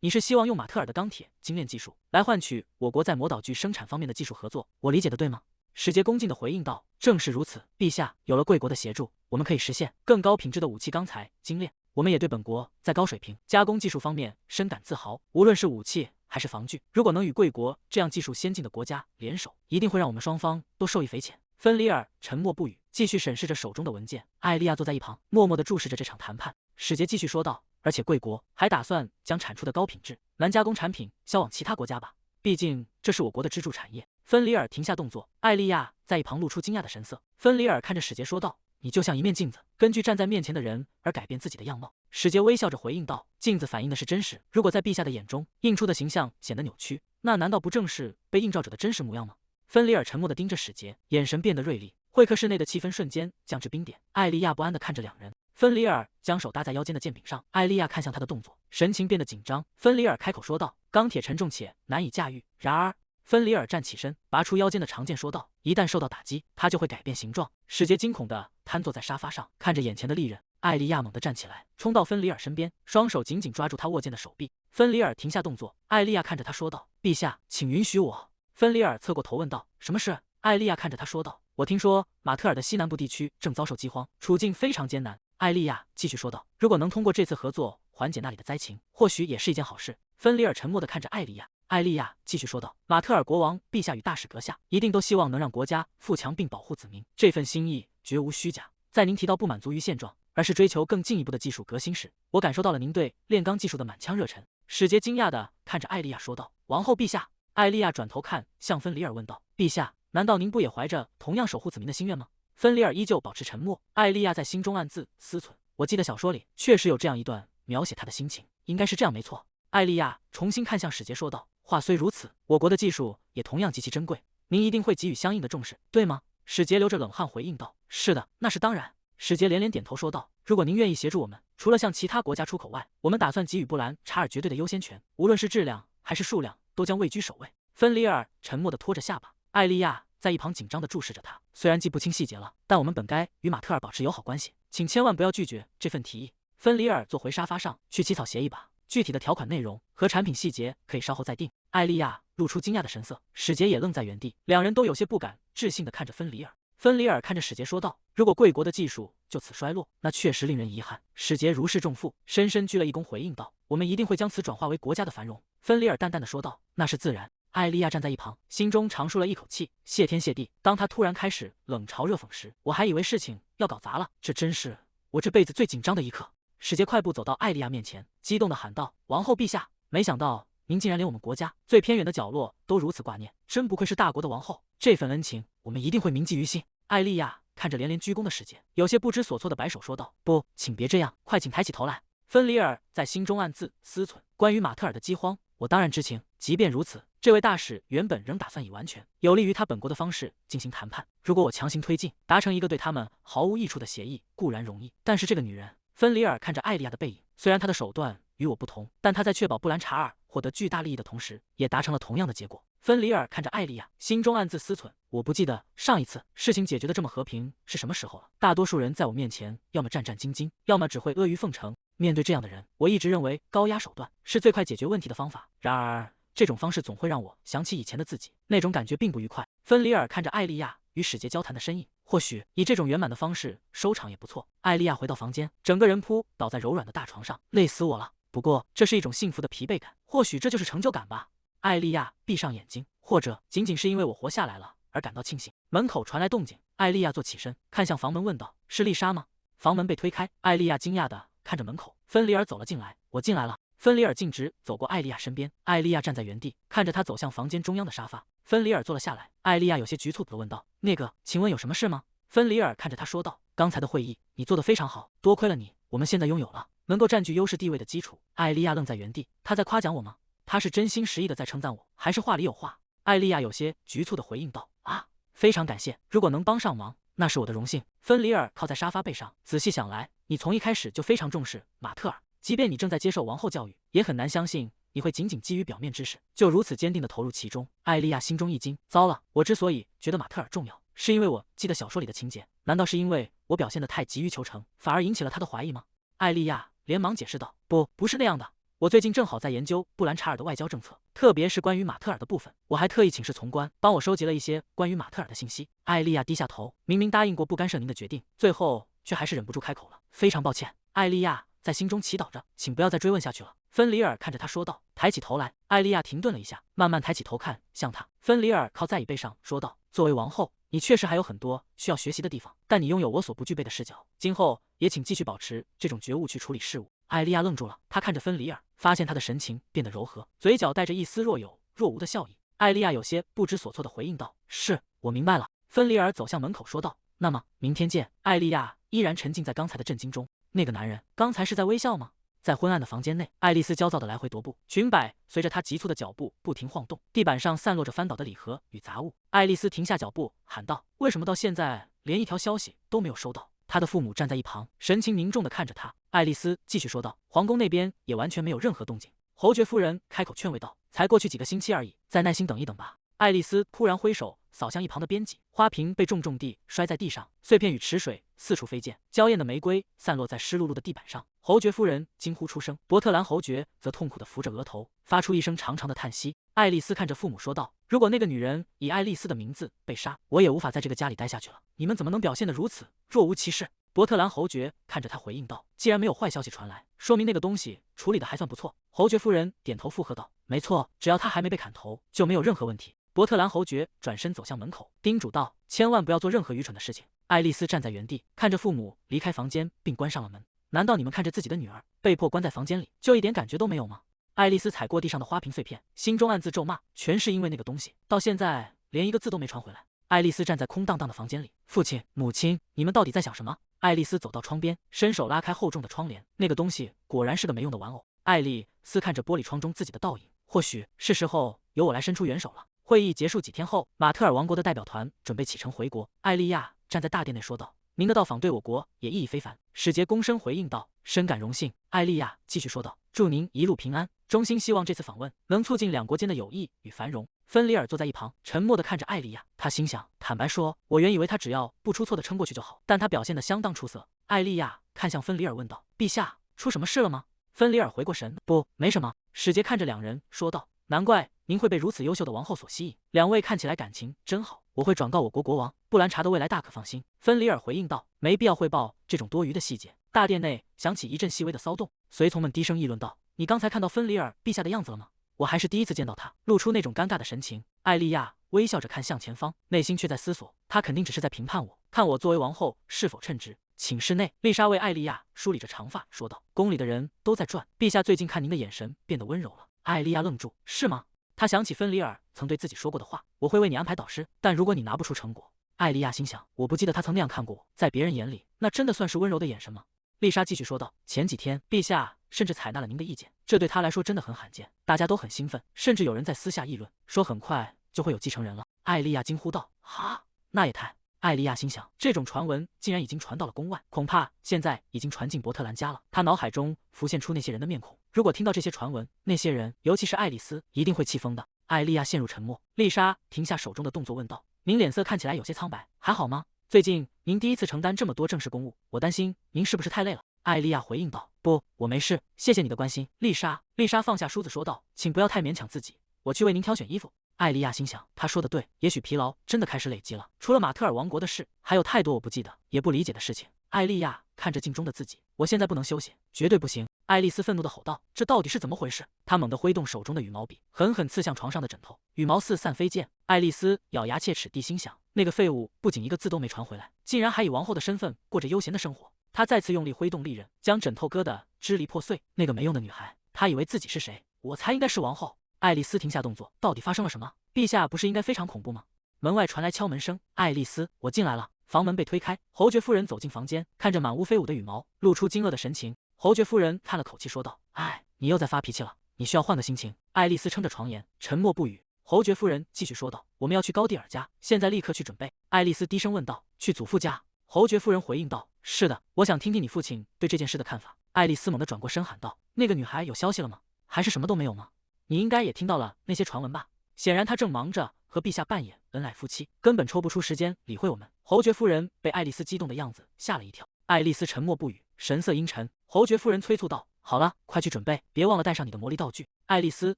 你是希望用马特尔的钢铁精炼技术来换取我国在魔导具生产方面的技术合作，我理解的对吗？使节恭敬地回应道：正是如此，陛下，有了贵国的协助，我们可以实现更高品质的武器钢材精炼。我们也对本国在高水平加工技术方面深感自豪，无论是武器还是防具，如果能与贵国这样技术先进的国家联手，一定会让我们双方都受益匪浅。芬里尔沉默不语，继续审视着手中的文件。艾莉亚坐在一旁，默默地注视着这场谈判。使节继续说道：而且贵国还打算将产出的高品质难加工产品销往其他国家吧？毕竟这是我国的支柱产业。芬里尔停下动作，艾莉亚在一旁露出惊讶的神色。芬里尔看着使节说道：你就像一面镜子，根据站在面前的人而改变自己的样貌。使节微笑着回应道：镜子反映的是真实，如果在陛下的眼中映出的形象显得扭曲，那难道不正是被映照者的真实模样吗？芬里尔沉默地盯着使节，眼神变得锐利。会客室内的气氛瞬间降至冰点。艾莉亚不安地看着两人。芬里尔将手搭在腰间的剑柄上，艾莉亚看向他的动作，神情变得紧张。芬里尔开口说道：钢铁沉重且难以驾驭。然而芬里尔站起身，拔出腰间的长剑，说道：一旦受到打击，它就会改变形状。使节惊恐地瘫坐在沙发上，看着眼前的利刃。艾莉亚猛地站起来，冲到芬里尔身边，双手紧紧抓住他握剑的手臂。芬里尔停下动作，艾莉亚看着他说道：陛下，请允许我。芬里尔侧过头问道：什么事？艾莉亚看着他说道：我听说马特尔的西南部地区正遭受饥荒，处境非常艰难。艾莉亚继续说道：如果能通过这次合作缓解那里的灾情，或许也是一件好事。芬里尔沉默地看着艾莉亚。艾莉亚继续说道：马特尔国王陛下与大使阁下一定都希望能让国家富强并保护子民，这份心意绝无虚假。在您提到不满足于现状，而是追求更进一步的技术革新时，我感受到了您对炼钢技术的满腔热忱。使节惊讶地看着艾莉亚说道：王后陛下。艾莉亚转头看向芬里尔问道：“陛下，难道您不也怀着同样守护子民的心愿吗？”芬里尔依旧保持沉默。艾莉亚在心中暗自思忖：我记得小说里确实有这样一段描写他的心情，应该是这样没错。艾莉亚重新看向使节说道：“话虽如此，我国的技术也同样极其珍贵，您一定会给予相应的重视，对吗？”使节流着冷汗回应道：“是的，那是当然。”使节连连点头说道：“如果您愿意协助我们，除了向其他国家出口外，我们打算给予布兰查尔绝对的优先权，无论是质量还是数量，都将位居首位。”芬里尔沉默地拖着下巴，艾莉亚在一旁紧张地注视着他。虽然记不清细节了，但我们本该与马特尔保持友好关系，请千万不要拒绝这份提议。芬里尔坐回沙发上，去起草协议吧。具体的条款内容和产品细节可以稍后再定。艾莉亚露出惊讶的神色，使节也愣在原地，两人都有些不敢置信地看着芬里尔。芬里尔看着使节说道：“如果贵国的技术就此衰落，那确实令人遗憾。”使节如释重负，深深鞠了一躬，回应道：“我们一定会将此转化为国家的繁荣。”芬里尔淡淡的说道：“那是自然。”艾莉亚站在一旁，心中长舒了一口气，谢天谢地。当他突然开始冷嘲热讽时，我还以为事情要搞砸了，这真是我这辈子最紧张的一刻。使节快步走到艾莉亚面前，激动地喊道：“王后陛下，没想到您竟然连我们国家最偏远的角落都如此挂念，真不愧是大国的王后，这份恩情我们一定会铭记于心。”艾莉亚看着连连鞠躬的使节，有些不知所措的摆手说道：“不，请别这样，快请抬起头来。”芬里尔在心中暗自思忖：关于马特尔的饥荒，我当然知情。即便如此，这位大使原本仍打算以完全有利于他本国的方式进行谈判。如果我强行推进，达成一个对他们毫无益处的协议，固然容易，但是这个女人……芬里尔看着艾莉亚的背影，虽然她的手段与我不同，但她在确保布兰查尔获得巨大利益的同时，也达成了同样的结果。芬里尔看着艾莉亚，心中暗自思忖：我不记得上一次事情解决的这么和平是什么时候了。大多数人在我面前，要么战战兢兢，要么只会阿谀奉承。面对这样的人，我一直认为高压手段是最快解决问题的方法。然而，这种方式总会让我想起以前的自己，那种感觉并不愉快。芬里尔看着艾莉亚与使节交谈的身影，或许以这种圆满的方式收场也不错。艾莉亚回到房间，整个人扑倒在柔软的大床上，累死我了。不过，这是一种幸福的疲惫感，或许这就是成就感吧。艾莉亚闭上眼睛，或者仅仅是因为我活下来了而感到庆幸。门口传来动静，艾莉亚坐起身，看向房门问道：“是丽莎吗？”房门被推开，艾莉亚惊讶地看着门口，芬里尔走了进来。“我进来了。”芬里尔径直走过艾莉亚身边，艾莉亚站在原地，看着他走向房间中央的沙发。芬里尔坐了下来，艾莉亚有些局促地问道：“那个，请问有什么事吗？”芬里尔看着他说道：“刚才的会议你做得非常好，多亏了你，我们现在拥有了能够占据优势地位的基础。”艾莉亚愣在原地，他在夸奖我吗？他是真心实意的在称赞我，还是话里有话？艾莉亚有些局促地回应道：“啊，非常感谢，如果能帮上忙，那是我的荣幸。”芬里尔靠在沙发背上，仔细想来，你从一开始就非常重视马特尔，即便你正在接受王后教育，也很难相信你会仅仅基于表面知识，就如此坚定地投入其中。艾莉亚心中一惊，糟了，我之所以觉得马特尔重要，是因为我记得小说里的情节，难道是因为我表现得太急于求成，反而引起了他的怀疑吗？艾莉亚连忙解释道：“不是那样的。我最近正好在研究布兰查尔的外交政策，特别是关于马特尔的部分，我还特意请示从官，帮我收集了一些关于马特尔的信息。”艾莉亚低下头，明明答应过不干涉您的决定，最后却还是忍不住开口了：“非常抱歉。”艾莉亚在心中祈祷着，请不要再追问下去了。芬里尔看着他说道，抬起头来。艾莉亚停顿了一下，慢慢抬起头看向他。芬里尔靠在椅背上说道：“作为王后，你确实还有很多需要学习的地方，但你拥有我所不具备的视角，今后也请继续保持这种觉悟去处理事务。”艾莉亚愣住了，她看着芬里尔，发现他的神情变得柔和，嘴角带着一丝若有若无的笑意。艾莉亚有些不知所措地回应道：“是，我明白了。”芬里尔走向门口说道：“那么明天见。”艾莉亚依然沉浸在刚才的震惊中。那个男人刚才是在微笑吗？在昏暗的房间内，爱丽丝焦躁地来回踱步，裙摆随着她急促的脚步不停晃动，地板上散落着翻倒的礼盒与杂物。爱丽丝停下脚步，喊道：“为什么到现在连一条消息都没有收到？”她的父母站在一旁，神情凝重地看着她。爱丽丝继续说道：“皇宫那边也完全没有任何动静。”侯爵夫人开口劝慰道：“才过去几个星期而已，再耐心等一等吧。”爱丽丝突然挥手扫向一旁的编辑，花瓶被重重地摔在地上，碎片与池水四处飞溅，娇艳的玫瑰散落在湿漉漉的地板上。侯爵夫人惊呼出声，伯特兰侯爵则痛苦地扶着额头，发出一声长长的叹息。爱丽丝看着父母说道：“如果那个女人以爱丽丝的名字被杀，我也无法在这个家里待下去了。你们怎么能表现得如此若无其事？”伯特兰侯爵看着他回应道：“既然没有坏消息传来，说明那个东西处理得还算不错。”侯爵夫人点头附和道：“没错，只要他还没被砍头，就没有任何问题。”伯特兰侯爵转身走向门口，叮嘱道：“千万不要做任何愚蠢的事情。”爱丽丝站在原地，看着父母离开房间，并关上了门。难道你们看着自己的女儿被迫关在房间里，就一点感觉都没有吗？爱丽丝踩过地上的花瓶碎片，心中暗自咒骂，全是因为那个东西，到现在连一个字都没传回来。爱丽丝站在空荡荡的房间里，父亲、母亲，你们到底在想什么？爱丽丝走到窗边，伸手拉开厚重的窗帘，那个东西果然是个没用的玩偶。爱丽丝看着玻璃窗中自己的倒影，或许是时候由我来伸出援手了。会议结束几天后，马特尔王国的代表团准备启程回国。艾莉亚站在大殿内说道：“您的到访对我国也意义非凡。”使节躬身回应道：“深感荣幸。”艾莉亚继续说道：“祝您一路平安，衷心希望这次访问能促进两国间的友谊与繁荣。”芬里尔坐在一旁，沉默地看着艾莉亚。他心想：坦白说，我原以为他只要不出错的撑过去就好，但他表现得相当出色。艾莉亚看向芬里尔问道：“陛下，出什么事了吗？”芬里尔回过神：“不，没什么。”使节看着两人说道：“难怪您会被如此优秀的王后所吸引，两位看起来感情真好。我会转告我国国王，布兰查的未来大可放心。”芬里尔回应道：“没必要汇报这种多余的细节。”大殿内响起一阵细微的骚动，随从们低声议论道：“你刚才看到芬里尔陛下的样子了吗？我还是第一次见到他，露出那种尴尬的神情。”艾莉亚微笑着看向前方，内心却在思索，他肯定只是在评判我，看我作为王后是否称职。寝室内，丽莎为艾莉亚梳理着长发，说道：“宫里的人都在转，陛下最近看您的眼神变得温柔了。”艾莉亚愣住：“是吗？”她想起芬里尔曾对自己说过的话：“我会为你安排导师，但如果你拿不出成果。”艾莉亚心想：我不记得他曾那样看过我，在别人眼里，那真的算是温柔的眼神吗？丽莎继续说道：“前几天，陛下甚至采纳了您的意见，这对他来说真的很罕见，大家都很兴奋，甚至有人在私下议论，说很快就会有继承人了。”艾莉亚惊呼道：“哈，那也太……”艾莉亚心想，这种传闻竟然已经传到了宫外，恐怕现在已经传进伯特兰家了。她脑海中浮现出那些人的面孔，如果听到这些传闻，那些人，尤其是爱丽丝，一定会气疯的。艾莉亚陷入沉默。丽莎停下手中的动作，问道：“您脸色看起来有些苍白，还好吗？最近您第一次承担这么多正式公务，我担心您是不是太累了？”艾莉亚回应道：“不，我没事，谢谢你的关心。”丽莎放下梳子说道：“请不要太勉强自己，我去为您挑选衣服。”艾莉亚心想，他说的对，也许疲劳真的开始累积了。除了马特尔王国的事，还有太多我不记得也不理解的事情。艾莉亚看着镜中的自己，我现在不能休息，绝对不行！爱丽丝愤怒地吼道：“这到底是怎么回事？”她猛地挥动手中的羽毛笔，狠狠刺向床上的枕头，羽毛四散飞溅。爱丽丝咬牙切齿地心想，那个废物不仅一个字都没传回来，竟然还以王后的身份过着悠闲的生活。她再次用力挥动利刃，将枕头割得支离破碎。那个没用的女孩，她以为自己是谁？我才应该是王后！爱丽丝停下动作，到底发生了什么？陛下不是应该非常恐怖吗？门外传来敲门声，爱丽丝，我进来了。房门被推开，侯爵夫人走进房间，看着满屋飞舞的羽毛，露出惊愕的神情。侯爵夫人叹了口气说道：“哎，你又在发脾气了，你需要换个心情。”爱丽丝撑着床沿，沉默不语。侯爵夫人继续说道：“我们要去高蒂尔家，现在立刻去准备。”爱丽丝低声问道：“去祖父家？”侯爵夫人回应道：“是的，我想听听你父亲对这件事的看法。”爱丽丝猛地转过身喊道：“那个女孩有消息了吗？还是什么都没有吗？你应该也听到了那些传闻吧？”显然她正忙着和陛下扮演恩爱夫妻，根本抽不出时间理会我们。侯爵夫人被爱丽丝激动的样子吓了一跳。爱丽丝沉默不语，神色阴沉。侯爵夫人催促道：“好了，快去准备，别忘了带上你的魔力道具。”爱丽丝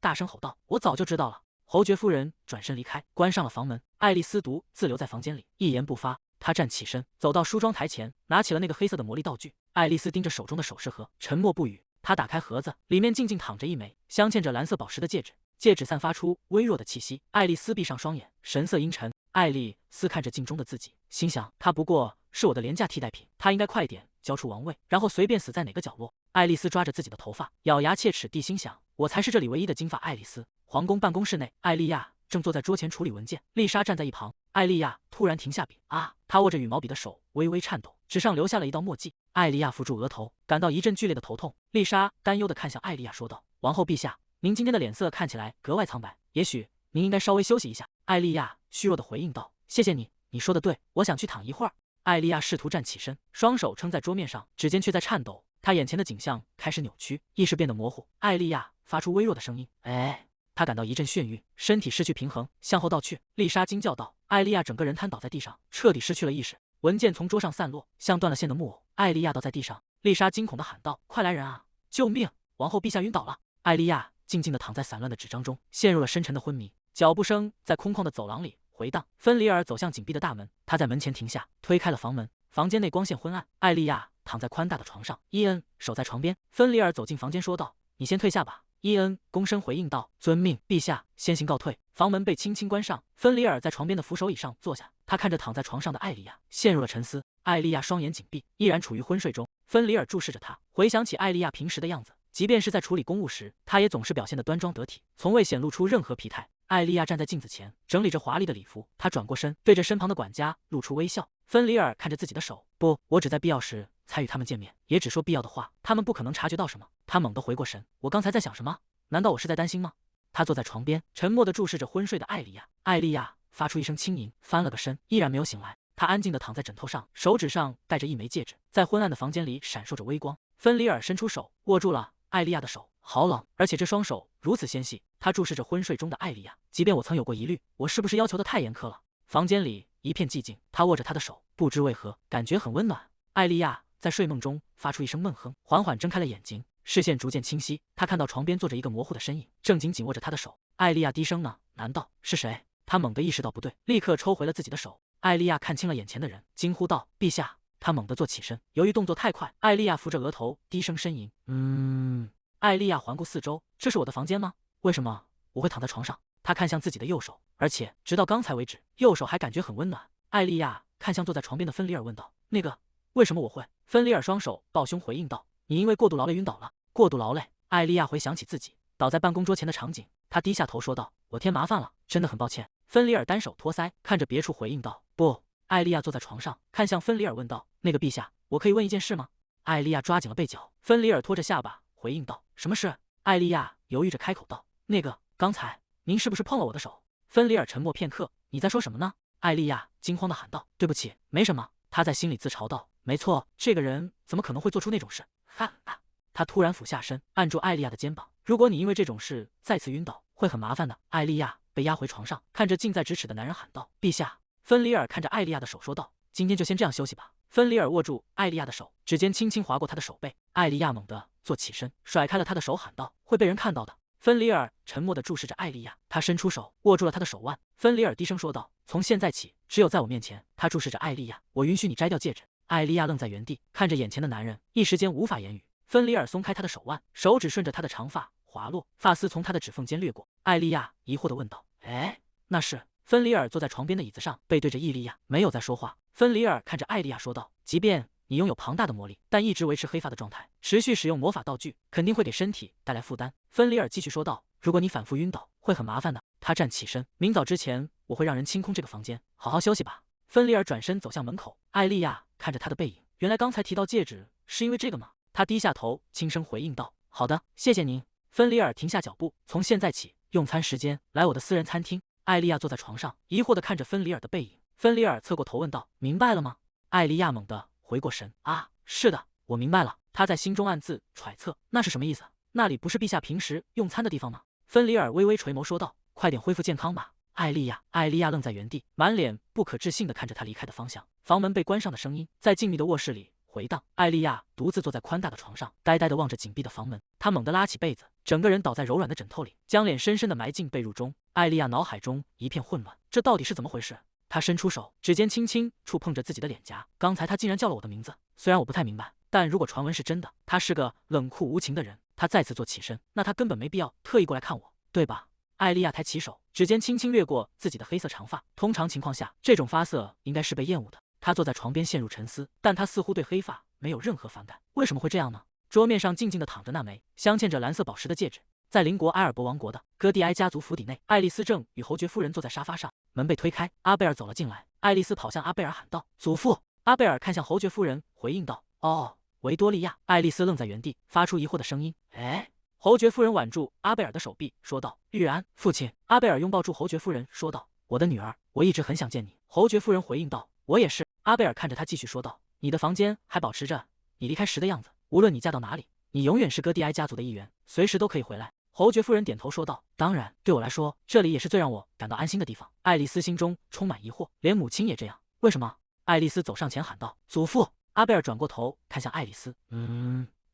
大声吼道：“我早就知道了。”侯爵夫人转身离开，关上了房门。爱丽丝独自留在房间里，一言不发。她站起身，走到梳妆台前，拿起了那个黑色的魔力道具。爱丽丝盯着手中的首饰盒，沉默不语。她打开盒子，里面静静躺着一枚镶嵌着蓝色宝石的戒指，戒指散发出微弱的气息。爱丽丝闭上双眼，神色阴沉。爱丽丝看着镜中的自己，心想：她不过是我的廉价替代品，她应该快点交出王位，然后随便死在哪个角落。爱丽丝抓着自己的头发，咬牙切齿地心想：我才是这里唯一的金发爱丽丝。皇宫办公室内，艾莉亚正坐在桌前处理文件，丽莎站在一旁。艾莉亚突然停下笔，她握着羽毛笔的手微微颤抖，纸上留下了一道墨迹。艾莉亚扶住额头，感到一阵剧烈的头痛。丽莎担忧地看向艾莉亚，说道：“王后陛下，您今天的脸色看起来格外苍白，也许您应该稍微休息一下。”艾莉亚虚弱地回应道：“谢谢你，你说的对，我想去躺一会儿。”艾莉亚试图站起身，双手撑在桌面上，指尖却在颤抖。她眼前的景象开始扭曲，意识变得模糊。艾莉亚发出微弱的声音：“哎！”她感到一阵眩晕，身体失去平衡，向后倒去。丽莎惊叫道：“艾莉亚整个人瘫倒在地上，彻底失去了意识。”文件从桌上散落，像断了线的木偶。艾莉亚倒在地上，丽莎惊恐地喊道：“快来人啊！救命！王后陛下晕倒了！”艾莉亚静静地躺在散乱的纸张中，陷入了深沉的昏迷。脚步声在空旷的走廊里回荡。芬里尔走向紧闭的大门，他在门前停下，推开了房门。房间内光线昏暗，艾莉亚躺在宽大的床上，伊恩守在床边。芬里尔走进房间，说道：“你先退下吧。”伊恩躬身回应道：“遵命，陛下，先行告退。”房门被轻轻关上，芬里尔在床边的扶手椅上坐下，他看着躺在床上的艾莉亚，陷入了沉思。艾莉亚双眼紧闭，依然处于昏睡中。芬里尔注视着她，回想起艾莉亚平时的样子，即便是在处理公务时，她也总是表现得端庄得体，从未显露出任何疲态。艾莉亚站在镜子前，整理着华丽的礼服。她转过身，对着身旁的管家露出微笑。芬里尔看着自己的手，不，我只在必要时才与他们见面，也只说必要的话，他们不可能察觉到什么。他猛地回过神，我刚才在想什么？难道我是在担心吗？他坐在床边，沉默地注视着昏睡的艾莉亚。艾莉亚发出一声轻吟，翻了个身，依然没有醒来。她安静地躺在枕头上，手指上戴着一枚戒指，在昏暗的房间里闪烁着微光。芬里尔伸出手，握住了艾莉亚的手，好冷，而且这双手如此纤细。他注视着昏睡中的艾莉亚，即便我曾有过疑虑，我是不是要求的太严苛了？房间里一片寂静，他握着她的手，不知为何感觉很温暖。艾莉亚在睡梦中发出一声闷哼，缓缓睁开了眼睛，视线逐渐清晰。她看到床边坐着一个模糊的身影，正紧握着她的手。艾莉亚低声呢，难道是谁？她猛地意识到不对，立刻抽回了自己的手。艾莉亚看清了眼前的人，惊呼道：“陛下！”她猛地坐起身，由于动作太快，艾莉亚扶着额头低声呻吟。艾莉亚环顾四周，这是我的房间吗？为什么我会躺在床上？她看向自己的右手，而且直到刚才为止，右手还感觉很温暖。艾莉亚看向坐在床边的芬里尔，问道：“那个，为什么我会？”芬里尔双手抱胸回应道：“你因为过度劳累晕倒了。”过度劳累。艾莉亚回想起自己倒在办公桌前的场景，她低下头说道：“我添麻烦了，真的很抱歉。”芬里尔单手托腮，看着别处回应道：“不。”艾莉亚坐在床上，看向芬里尔问道：“那个陛下，我可以问一件事吗？”艾莉亚抓紧了被角，芬里尔拖着下巴回应道：“什么事？”艾莉亚犹豫着开口道：“那个，刚才您是不是碰了我的手？”芬里尔沉默片刻：“你在说什么呢？”艾莉亚惊慌地喊道：“对不起，没什么。”她在心里自嘲道：“没错，这个人怎么可能会做出那种事？”哈哈。他突然俯下身，按住艾莉亚的肩膀：“如果你因为这种事再次晕倒，会很麻烦的。”艾莉亚被压回床上，看着近在咫尺的男人喊道：“陛下！”芬里尔看着艾莉亚的手说道：“今天就先这样休息吧。”芬里尔握住艾莉亚的手，指尖轻轻划过她的手背。艾莉亚猛地坐起身，甩开了他的手，喊道：“会被人看到的。”芬里尔沉默地注视着艾莉亚，他伸出手握住了她的手腕。芬里尔低声说道：“从现在起，只有在我面前。”他注视着艾莉亚：“我允许你摘掉戒指。”艾莉亚愣在原地，看着眼前的男人，一时间无法言语。芬里尔松开她的手腕，手指顺着她的长发滑落，发丝从她的指缝间掠过。艾莉亚疑惑地问道：“哎，那是？”芬里尔坐在床边的椅子上，背对着伊利亚，没有再说话。芬里尔看着艾莉亚说道：“即便你拥有庞大的魔力，但一直维持黑发的状态，持续使用魔法道具，肯定会给身体带来负担。”芬里尔继续说道：“如果你反复晕倒，会很麻烦的。”他站起身：“明早之前，我会让人清空这个房间，好好休息吧。”芬里尔转身走向门口，艾莉亚看着他的背影，原来刚才提到戒指是因为这个吗？他低下头，轻声回应道：“好的，谢谢您。”芬里尔停下脚步：“从现在起，用餐时间来我的私人餐厅。”艾莉亚坐在床上，疑惑地看着芬里尔的背影。芬里尔侧过头问道：“明白了吗？”艾莉亚猛地回过神：“啊，是的，我明白了。”他在心中暗自揣测，那是什么意思？那里不是陛下平时用餐的地方吗？芬里尔微微垂眸说道：“快点恢复健康吧。”艾莉亚愣在原地，满脸不可置信地看着他离开的方向。房门被关上的声音在静谧的卧室里回荡。艾莉亚独自坐在宽大的床上，呆呆地望着紧闭的房门。她猛地拉起被子，整个人倒在柔软的枕头里，将脸深深地埋进被褥中。艾莉亚脑海中一片混乱，这到底是怎么回事？她伸出手，指尖轻轻触碰着自己的脸颊。刚才他竟然叫了我的名字，虽然我不太明白，但如果传闻是真的，他是个冷酷无情的人。他再次坐起身，那他根本没必要特意过来看我，对吧？艾莉亚抬起手，指尖轻轻掠过自己的黑色长发。通常情况下，这种发色应该是被厌恶的。她坐在床边陷入沉思，但她似乎对黑发没有任何反感。为什么会这样呢？桌面上静静地躺着那枚镶嵌着蓝色宝石的戒指。在邻国埃尔伯王国的戈蒂埃家族府邸内，爱丽丝正与侯爵夫人坐在沙发上。门被推开，阿贝尔走了进来。爱丽丝跑向阿贝尔喊道：“祖父！”阿贝尔看向侯爵夫人，回应道：“哦，维多利亚。”爱丽丝愣在原地，发出疑惑的声音：“哎。”侯爵夫人挽住阿贝尔的手臂，说道：“玉安，父亲。”阿贝尔拥抱住侯爵夫人，说道：“我的女儿，我一直很想见你。”侯爵夫人回应道：“我也是。”阿贝尔看着他继续说道：“你的房间还保持着你离开时的样子，无论你嫁到哪里，你永远是戈蒂埃家族的一员，随时都可以回来。”侯爵夫人点头说道：“当然，对我来说，这里也是最让我感到安心的地方。”爱丽丝心中充满疑惑，连母亲也这样，为什么？爱丽丝走上前喊道：“祖父！”阿贝尔转过头看向爱丽丝：“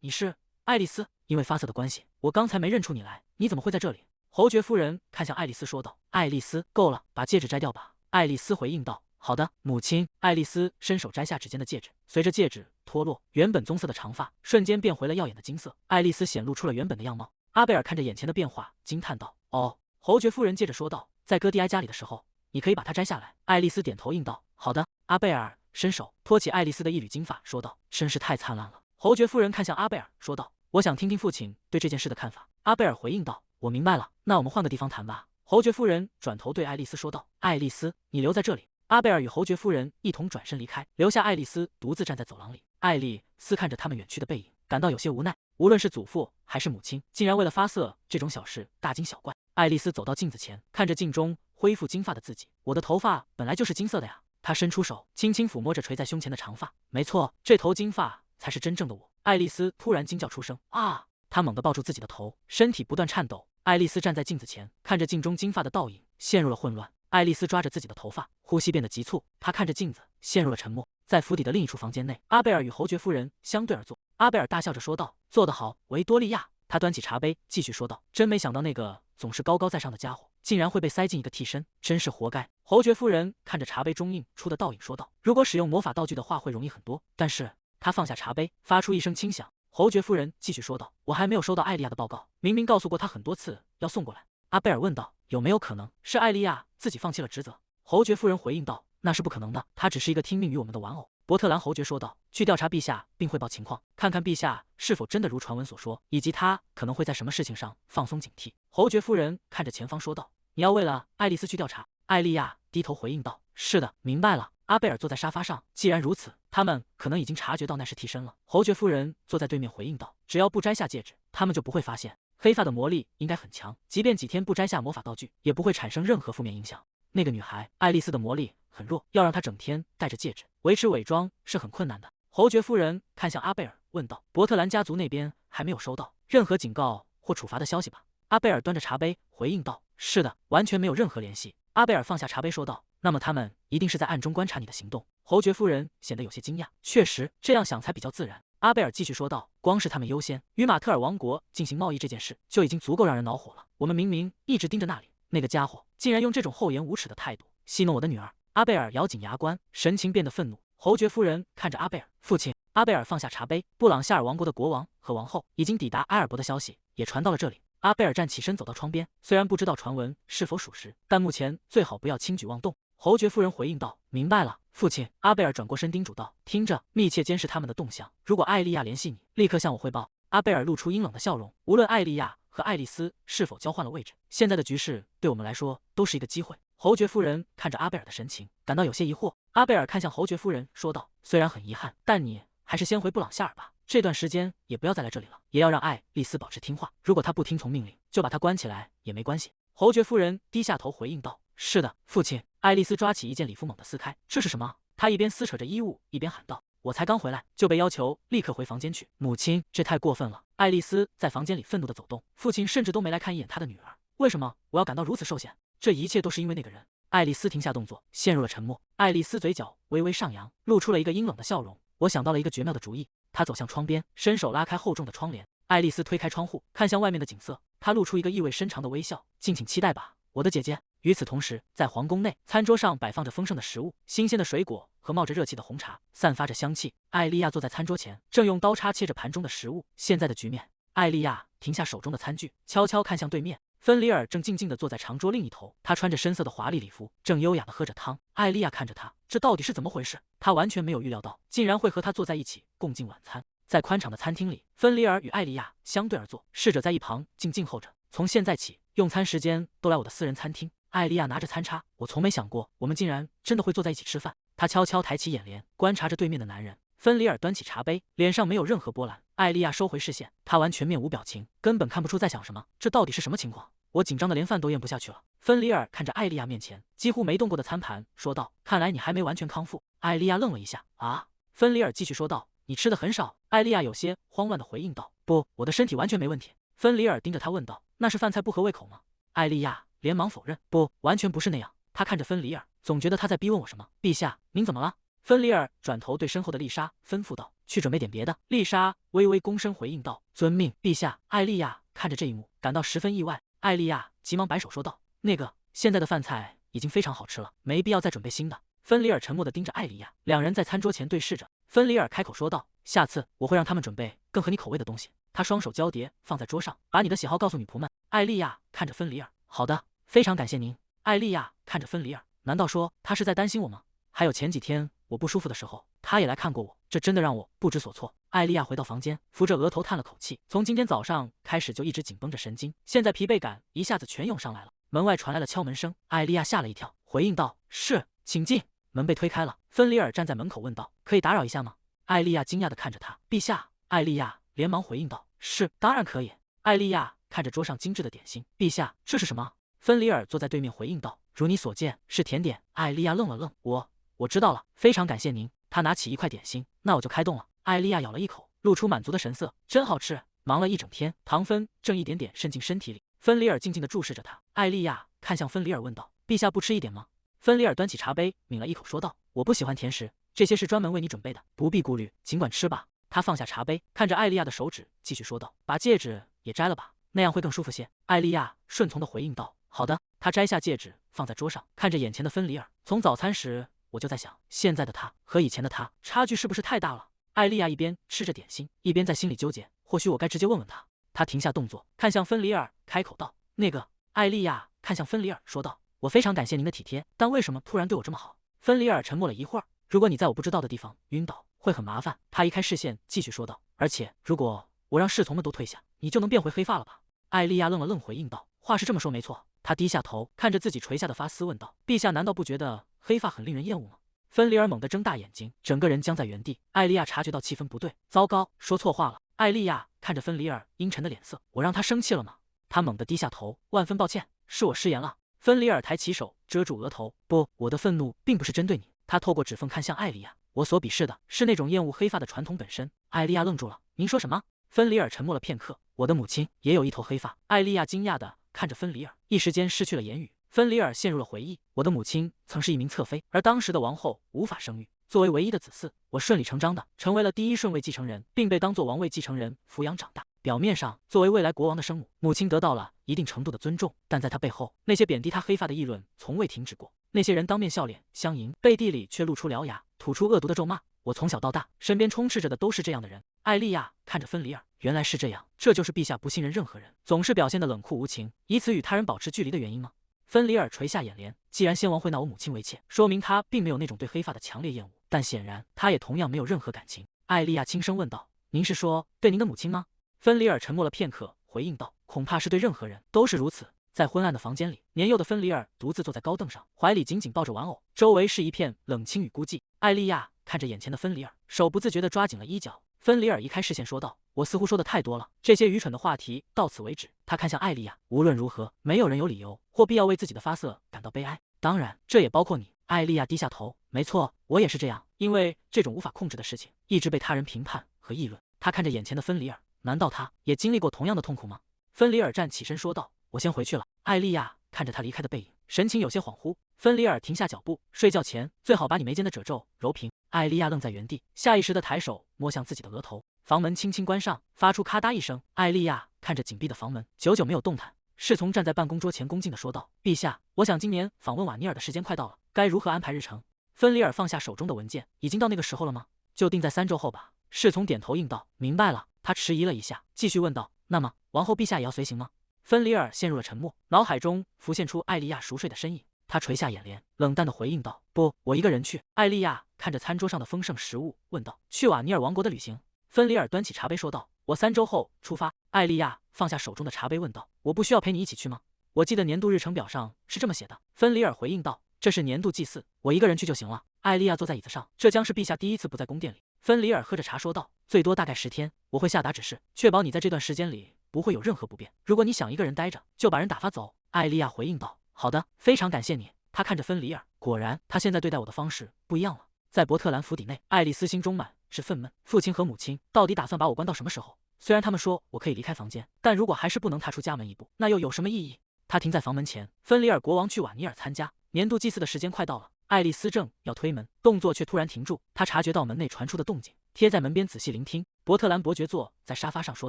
你是？”爱丽丝：“因为发色的关系，我刚才没认出你来，你怎么会在这里？”侯爵夫人看向爱丽丝说道：“爱丽丝，够了，把戒指摘掉吧。”爱丽丝回应道：“好的，母亲。”爱丽丝伸手摘下指尖的戒指，随着戒指脱落，原本棕色的长发瞬间变回了耀眼的金色。爱丽丝显露出了原本的样貌。阿贝尔看着眼前的变化，惊叹道：“哦。”侯爵夫人接着说道：“在戈蒂埃家里的时候，你可以把它摘下来。”爱丽丝点头应道：“好的。”阿贝尔伸手托起爱丽丝的一缕金发，说道：“真是太灿烂了。”侯爵夫人看向阿贝尔，说道：“我想听听父亲对这件事的看法。阿贝尔回应道：“我明白了，那我们换个地方谈吧。”侯爵夫人转头对爱丽丝说道：“爱丽丝，你留在这里。”阿贝尔与侯爵夫人一同转身离开，留下爱丽丝独自站在走廊里。爱丽丝看着他们远去的背影，感到有些无奈。无论是祖父还是母亲，竟然为了发色这种小事大惊小怪。爱丽丝走到镜子前，看着镜中恢复金发的自己。我的头发本来就是金色的呀。她伸出手，轻轻抚摸着垂在胸前的长发。没错，这头金发才是真正的我。爱丽丝突然惊叫出声：“啊！”她猛地抱住自己的头，身体不断颤抖。爱丽丝站在镜子前，看着镜中金发的倒影，陷入了混乱。爱丽丝抓着自己的头发，呼吸变得急促。她看着镜子，陷入了沉默。在府邸的另一处房间内，阿贝尔与侯爵夫人相对而坐。阿贝尔大笑着说道：“做得好，维多利亚。”他端起茶杯，继续说道：“真没想到那个总是高高在上的家伙，竟然会被塞进一个替身，真是活该。”侯爵夫人看着茶杯中映出的倒影说道：“如果使用魔法道具的话，会容易很多。但是……”他放下茶杯，发出一声轻响。侯爵夫人继续说道：“我还没有收到艾莉亚的报告，明明告诉过她很多次要送过来。”阿贝尔问道：“有没有可能是艾莉亚自己放弃了职责？”侯爵夫人回应道：“那是不可能的，她只是一个听命于我们的玩偶。”伯特兰侯爵说道：“去调查陛下并汇报情况，看看陛下是否真的如传闻所说，以及他可能会在什么事情上放松警惕。”侯爵夫人看着前方说道：“你要为了爱丽丝去调查？”艾莉亚低头回应道：“是的，明白了。”阿贝尔坐在沙发上，既然如此，他们可能已经察觉到那是替身了。侯爵夫人坐在对面回应道：“只要不摘下戒指，他们就不会发现。黑发的魔力应该很强，即便几天不摘下魔法道具，也不会产生任何负面影响。那个女孩爱丽丝的魔力很弱，要让她整天戴着戒指，维持伪装是很困难的。”侯爵夫人看向阿贝尔，问道：“伯特兰家族那边还没有收到任何警告或处罚的消息吧？”阿贝尔端着茶杯回应道：“是的，完全没有任何联系。”阿贝尔放下茶杯说道：“那么他们一定是在暗中观察你的行动。”侯爵夫人显得有些惊讶，确实这样想才比较自然。阿贝尔继续说道：“光是他们优先与马特尔王国进行贸易这件事，就已经足够让人恼火了。我们明明一直盯着那里，那个家伙竟然用这种厚颜无耻的态度戏弄我的女儿。”阿贝尔咬紧牙关，神情变得愤怒。侯爵夫人看着阿贝尔，父亲。阿贝尔放下茶杯，布朗夏尔王国的国王和王后已经抵达埃尔伯的消息也传到了这里。阿贝尔站起身走到窗边，虽然不知道传闻是否属实，但目前最好不要轻举妄动。侯爵夫人回应道：“明白了，父亲。”阿贝尔转过身叮嘱道：“听着，密切监视他们的动向，如果艾莉亚联系你，立刻向我汇报。”阿贝尔露出阴冷的笑容，无论艾莉亚和爱丽丝是否交换了位置，现在的局势对我们来说都是一个机会。侯爵夫人看着阿贝尔的神情，感到有些疑惑。阿贝尔看向侯爵夫人说道：“虽然很遗憾，但你还是先回布朗夏尔吧，这段时间也不要再来这里了，也要让爱丽丝保持听话。如果她不听从命令，就把她关起来也没关系。”侯爵夫人低下头回应道：“是的，父亲。”爱丽丝抓起一件礼服猛地撕开，这是什么？她一边撕扯着衣物，一边喊道：“我才刚回来，就被要求立刻回房间去。”母亲，这太过分了！爱丽丝在房间里愤怒地走动，父亲甚至都没来看一眼她的女儿。为什么我要感到如此受限？这一切都是因为那个人。爱丽丝停下动作，陷入了沉默。爱丽丝嘴角微微上扬，露出了一个阴冷的笑容。我想到了一个绝妙的主意。她走向窗边，伸手拉开厚重的窗帘。爱丽丝推开窗户，看向外面的景色，她露出一个意味深长的微笑。敬请期待吧，我的姐姐。与此同时，在皇宫内，餐桌上摆放着丰盛的食物、新鲜的水果和冒着热气的红茶，散发着香气。艾莉亚坐在餐桌前，正用刀叉切着盘中的食物。现在的局面，艾莉亚停下手中的餐具，悄悄看向对面。芬里尔正静静地坐在长桌另一头，他穿着深色的华丽礼服，正优雅地喝着汤。艾莉亚看着他，这到底是怎么回事？他完全没有预料到，竟然会和他坐在一起共进晚餐。在宽敞的餐厅里，芬里尔与艾莉亚相对而坐，侍者在一旁静候着。从现在起，用餐时间都来我的私人餐厅。艾莉亚拿着餐叉，我从没想过我们竟然真的会坐在一起吃饭。她悄悄抬起眼帘，观察着对面的男人。芬里尔端起茶杯，脸上没有任何波澜。艾莉亚收回视线，她完全面无表情，根本看不出在想什么。这到底是什么情况？我紧张的连饭都咽不下去了。芬里尔看着艾莉亚面前几乎没动过的餐盘，说道：“看来你还没完全康复。”艾莉亚愣了一下，啊！芬里尔继续说道：“你吃的很少。”艾莉亚有些慌乱的回应道：“不，我的身体完全没问题。”芬里尔盯着她问道：“那是饭菜不合胃口吗？”艾莉亚连忙否认：“不，完全不是那样。”她看着芬里尔，总觉得他在逼问我什么。“陛下，您怎么了？”芬里尔转头对身后的丽莎吩咐道：“去准备点别的。”丽莎微微躬身回应道：“遵命，陛下。”艾莉亚看着这一幕，感到十分意外。艾莉亚急忙摆手说道：“那个，现在的饭菜已经非常好吃了，没必要再准备新的。”芬里尔沉默地盯着艾莉亚，两人在餐桌前对视着。芬里尔开口说道：“下次我会让他们准备更合你口味的东西。”他双手交叠放在桌上，把你的喜好告诉女仆们。艾莉亚看着芬里尔：“好的，非常感谢您。”艾莉亚看着芬里尔，难道说他是在担心我吗？还有前几天我不舒服的时候，他也来看过我，这真的让我不知所措。艾莉亚回到房间，扶着额头叹了口气。从今天早上开始就一直紧绷着神经，现在疲惫感一下子全涌上来了。门外传来了敲门声，艾莉亚吓了一跳，回应道：“是，请进。”门被推开了，芬里尔站在门口问道：“可以打扰一下吗？”艾莉亚惊讶地看着他：“陛下。”艾莉亚连忙回应道：“是，当然可以。”艾莉亚看着桌上精致的点心：“陛下，这是什么？”芬里尔坐在对面回应道：“如你所见，是甜点。”艾莉亚愣了愣：“我知道了，非常感谢您。”他拿起一块点心：“那我就开动了。”艾莉亚咬了一口，露出满足的神色：“真好吃。”忙了一整天，糖分正一点点渗进身体里。芬里尔静静地注视着他。艾莉亚看向芬里尔问道：“陛下不吃一点吗？”芬里尔端起茶杯，抿了一口，说道：“我不喜欢甜食，这些是专门为你准备的，不必顾虑，尽管吃吧。”他放下茶杯，看着艾莉亚的手指，继续说道：“把戒指也摘了吧，那样会更舒服些。”艾莉亚顺从地回应道：“好的。”他摘下戒指，放在桌上，看着眼前的芬里尔。从早餐时我就在想，现在的他和以前的他差距是不是太大了？艾莉亚一边吃着点心，一边在心里纠结，或许我该直接问问他。他停下动作，看向芬里尔，开口道：“那个。”艾莉亚看向芬里尔，说道：“我非常感谢您的体贴，但为什么突然对我这么好？”芬里尔沉默了一会儿：“如果你在我不知道的地方晕倒，会很麻烦。”他移开视线，继续说道：“而且，如果我让侍从们都退下，你就能变回黑发了吧？”艾莉亚愣了愣，回应道：“话是这么说没错。”他低下头，看着自己垂下的发丝，问道：“陛下难道不觉得黑发很令人厌恶吗？”芬里尔猛地睁大眼睛，整个人僵在原地。艾莉亚察觉到气氛不对，糟糕，说错话了。艾莉亚看着芬里尔阴沉的脸色：“我让他生气了吗？”他猛地低下头，万分抱歉，是我失言了。芬里尔抬起手遮住额头：“不，我的愤怒并不是针对你。”他透过指缝看向艾莉亚：“我所鄙视的是那种厌恶黑发的传统本身。”艾莉亚愣住了：“您说什么？”芬里尔沉默了片刻：“我的母亲也有一头黑发。”艾莉亚惊讶地看着芬里尔，一时间失去了言语。芬里尔陷入了回忆：“我的母亲曾是一名侧妃，而当时的王后无法生育，作为唯一的子嗣，我顺理成章的成为了第一顺位继承人，并被当作王位继承人抚养长大。表面上，作为未来国王的生母，母亲得到了一定程度的尊重，但在她背后，那些贬低她黑发的议论从未停止过。那些人当面笑脸相迎，背地里却露出獠牙，吐出恶毒的咒骂。我从小到大，身边充斥着的都是这样的人。”艾莉亚看着芬里尔：“原来是这样，这就是陛下不信任任何人，总是表现得冷酷无情，以此与他人保持距离的原因吗？”芬里尔垂下眼帘：“既然先王会纳我母亲为妾，说明他并没有那种对黑发的强烈厌恶，但显然他也同样没有任何感情。”艾莉亚轻声问道：“您是说对您的母亲吗？”芬里尔沉默了片刻，回应道：“恐怕是对任何人都是如此。”在昏暗的房间里，年幼的芬里尔独自坐在高凳上，怀里紧紧抱着玩偶，周围是一片冷清与孤寂。艾莉亚看着眼前的芬里尔，手不自觉地抓紧了衣角。芬里尔移开视线说道：“我似乎说的太多了，这些愚蠢的话题到此为止。”他看向艾莉亚：“无论如何，没有人有理由或必要为自己的发色感到悲哀，当然，这也包括你。”艾莉亚低下头：“没错，我也是这样，因为这种无法控制的事情，一直被他人评判和议论。”他看着眼前的芬里尔：“难道他也经历过同样的痛苦吗？”芬里尔站起身说道：“我先回去了。”艾莉亚看着他离开的背影，神情有些恍惚。芬里尔停下脚步：“睡觉前最好把你眉间的褶皱揉平。”艾莉亚愣在原地，下意识地抬手摸向自己的额头。房门轻轻关上，发出咔嗒一声。艾莉亚看着紧闭的房门，久久没有动弹。侍从站在办公桌前，恭敬地说道：“陛下，我想今年访问瓦尼尔的时间快到了，该如何安排日程？”芬里尔放下手中的文件：“已经到那个时候了吗？就定在3周后吧。”侍从点头应道：“明白了。”他迟疑了一下，继续问道：“那么王后陛下也要随行吗？”芬里尔陷入了沉默，脑海中浮现出艾莉亚熟睡的身影。他垂下眼帘，冷淡地回应道：“不，我一个人去。”艾莉亚看着餐桌上的丰盛食物，问道：“去瓦尼尔王国的旅行？”芬里尔端起茶杯说道：“我3周后出发。”艾莉亚放下手中的茶杯，问道：“我不需要陪你一起去吗？我记得年度日程表上是这么写的。”芬里尔回应道：“这是年度祭祀，我一个人去就行了。”艾莉亚坐在椅子上：“这将是陛下第一次不在宫殿里。”芬里尔喝着茶说道：“最多大概10天，我会下达指示，确保你在这段时间里不会有任何不便。如果你想一个人待着，就把人打发走。”艾莉亚回应道：“好的，非常感谢你。”他看着芬里尔，果然，他现在对待我的方式不一样了。在伯特兰府邸内，爱丽丝心中满是愤懑。父亲和母亲到底打算把我关到什么时候？虽然他们说我可以离开房间，但如果还是不能踏出家门一步，那又有什么意义？他停在房门前。芬里尔国王去瓦尼尔参加年度祭祀的时间快到了。爱丽丝正要推门，动作却突然停住。她察觉到门内传出的动静，贴在门边仔细聆听。伯特兰伯爵坐在沙发上说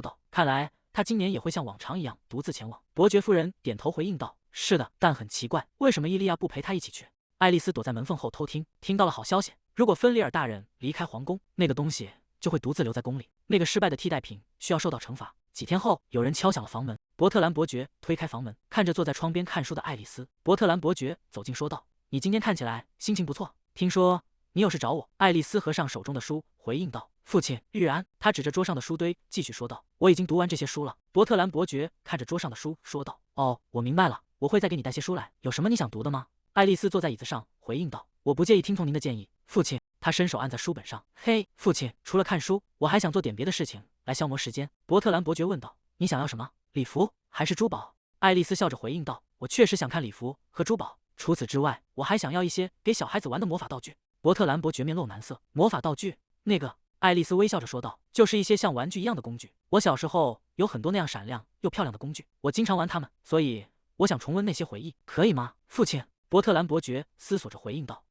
道：“看来他今年也会像往常一样独自前往。”伯爵夫人点头回应道：“是的，但很奇怪，为什么伊利亚不陪他一起去？”爱丽丝躲在门缝后偷听，听到了好消息。如果芬里尔大人离开皇宫，那个东西就会独自留在宫里，那个失败的替代品需要受到惩罚。几天后，有人敲响了房门。伯特兰伯爵推开房门，看着坐在窗边看书的爱丽丝。伯特兰伯爵走近说道：“你今天看起来心情不错，听说你有事找我？爱丽丝合上手中的书，回应道：“父亲，日安。”他指着桌上的书堆，继续说道：“我已经读完这些书了。”伯特兰伯爵看着桌上的书，说道：“哦，我明白了，我会再给你带些书来。有什么你想读的吗？”爱丽丝坐在椅子上，回应道：“我不介意听从您的建议，父亲。”他伸手按在书本上。嘿，父亲，除了看书，我还想做点别的事情来消磨时间。伯特兰伯爵问道：“你想要什么？礼服还是珠宝？”爱丽丝笑着回应道：“我确实想看礼服和珠宝。除此之外，我还想要一些给小孩子玩的魔法道具。”伯特兰伯爵面露难色：“魔法道具？那个？”爱丽丝微笑着说道：“就是一些像玩具一样的工具。我小时候有很多那样闪亮又漂亮的工具，我经常玩它们，所以我想重温那些回忆，可以吗，父亲？”伯特兰伯爵思索着回应道：“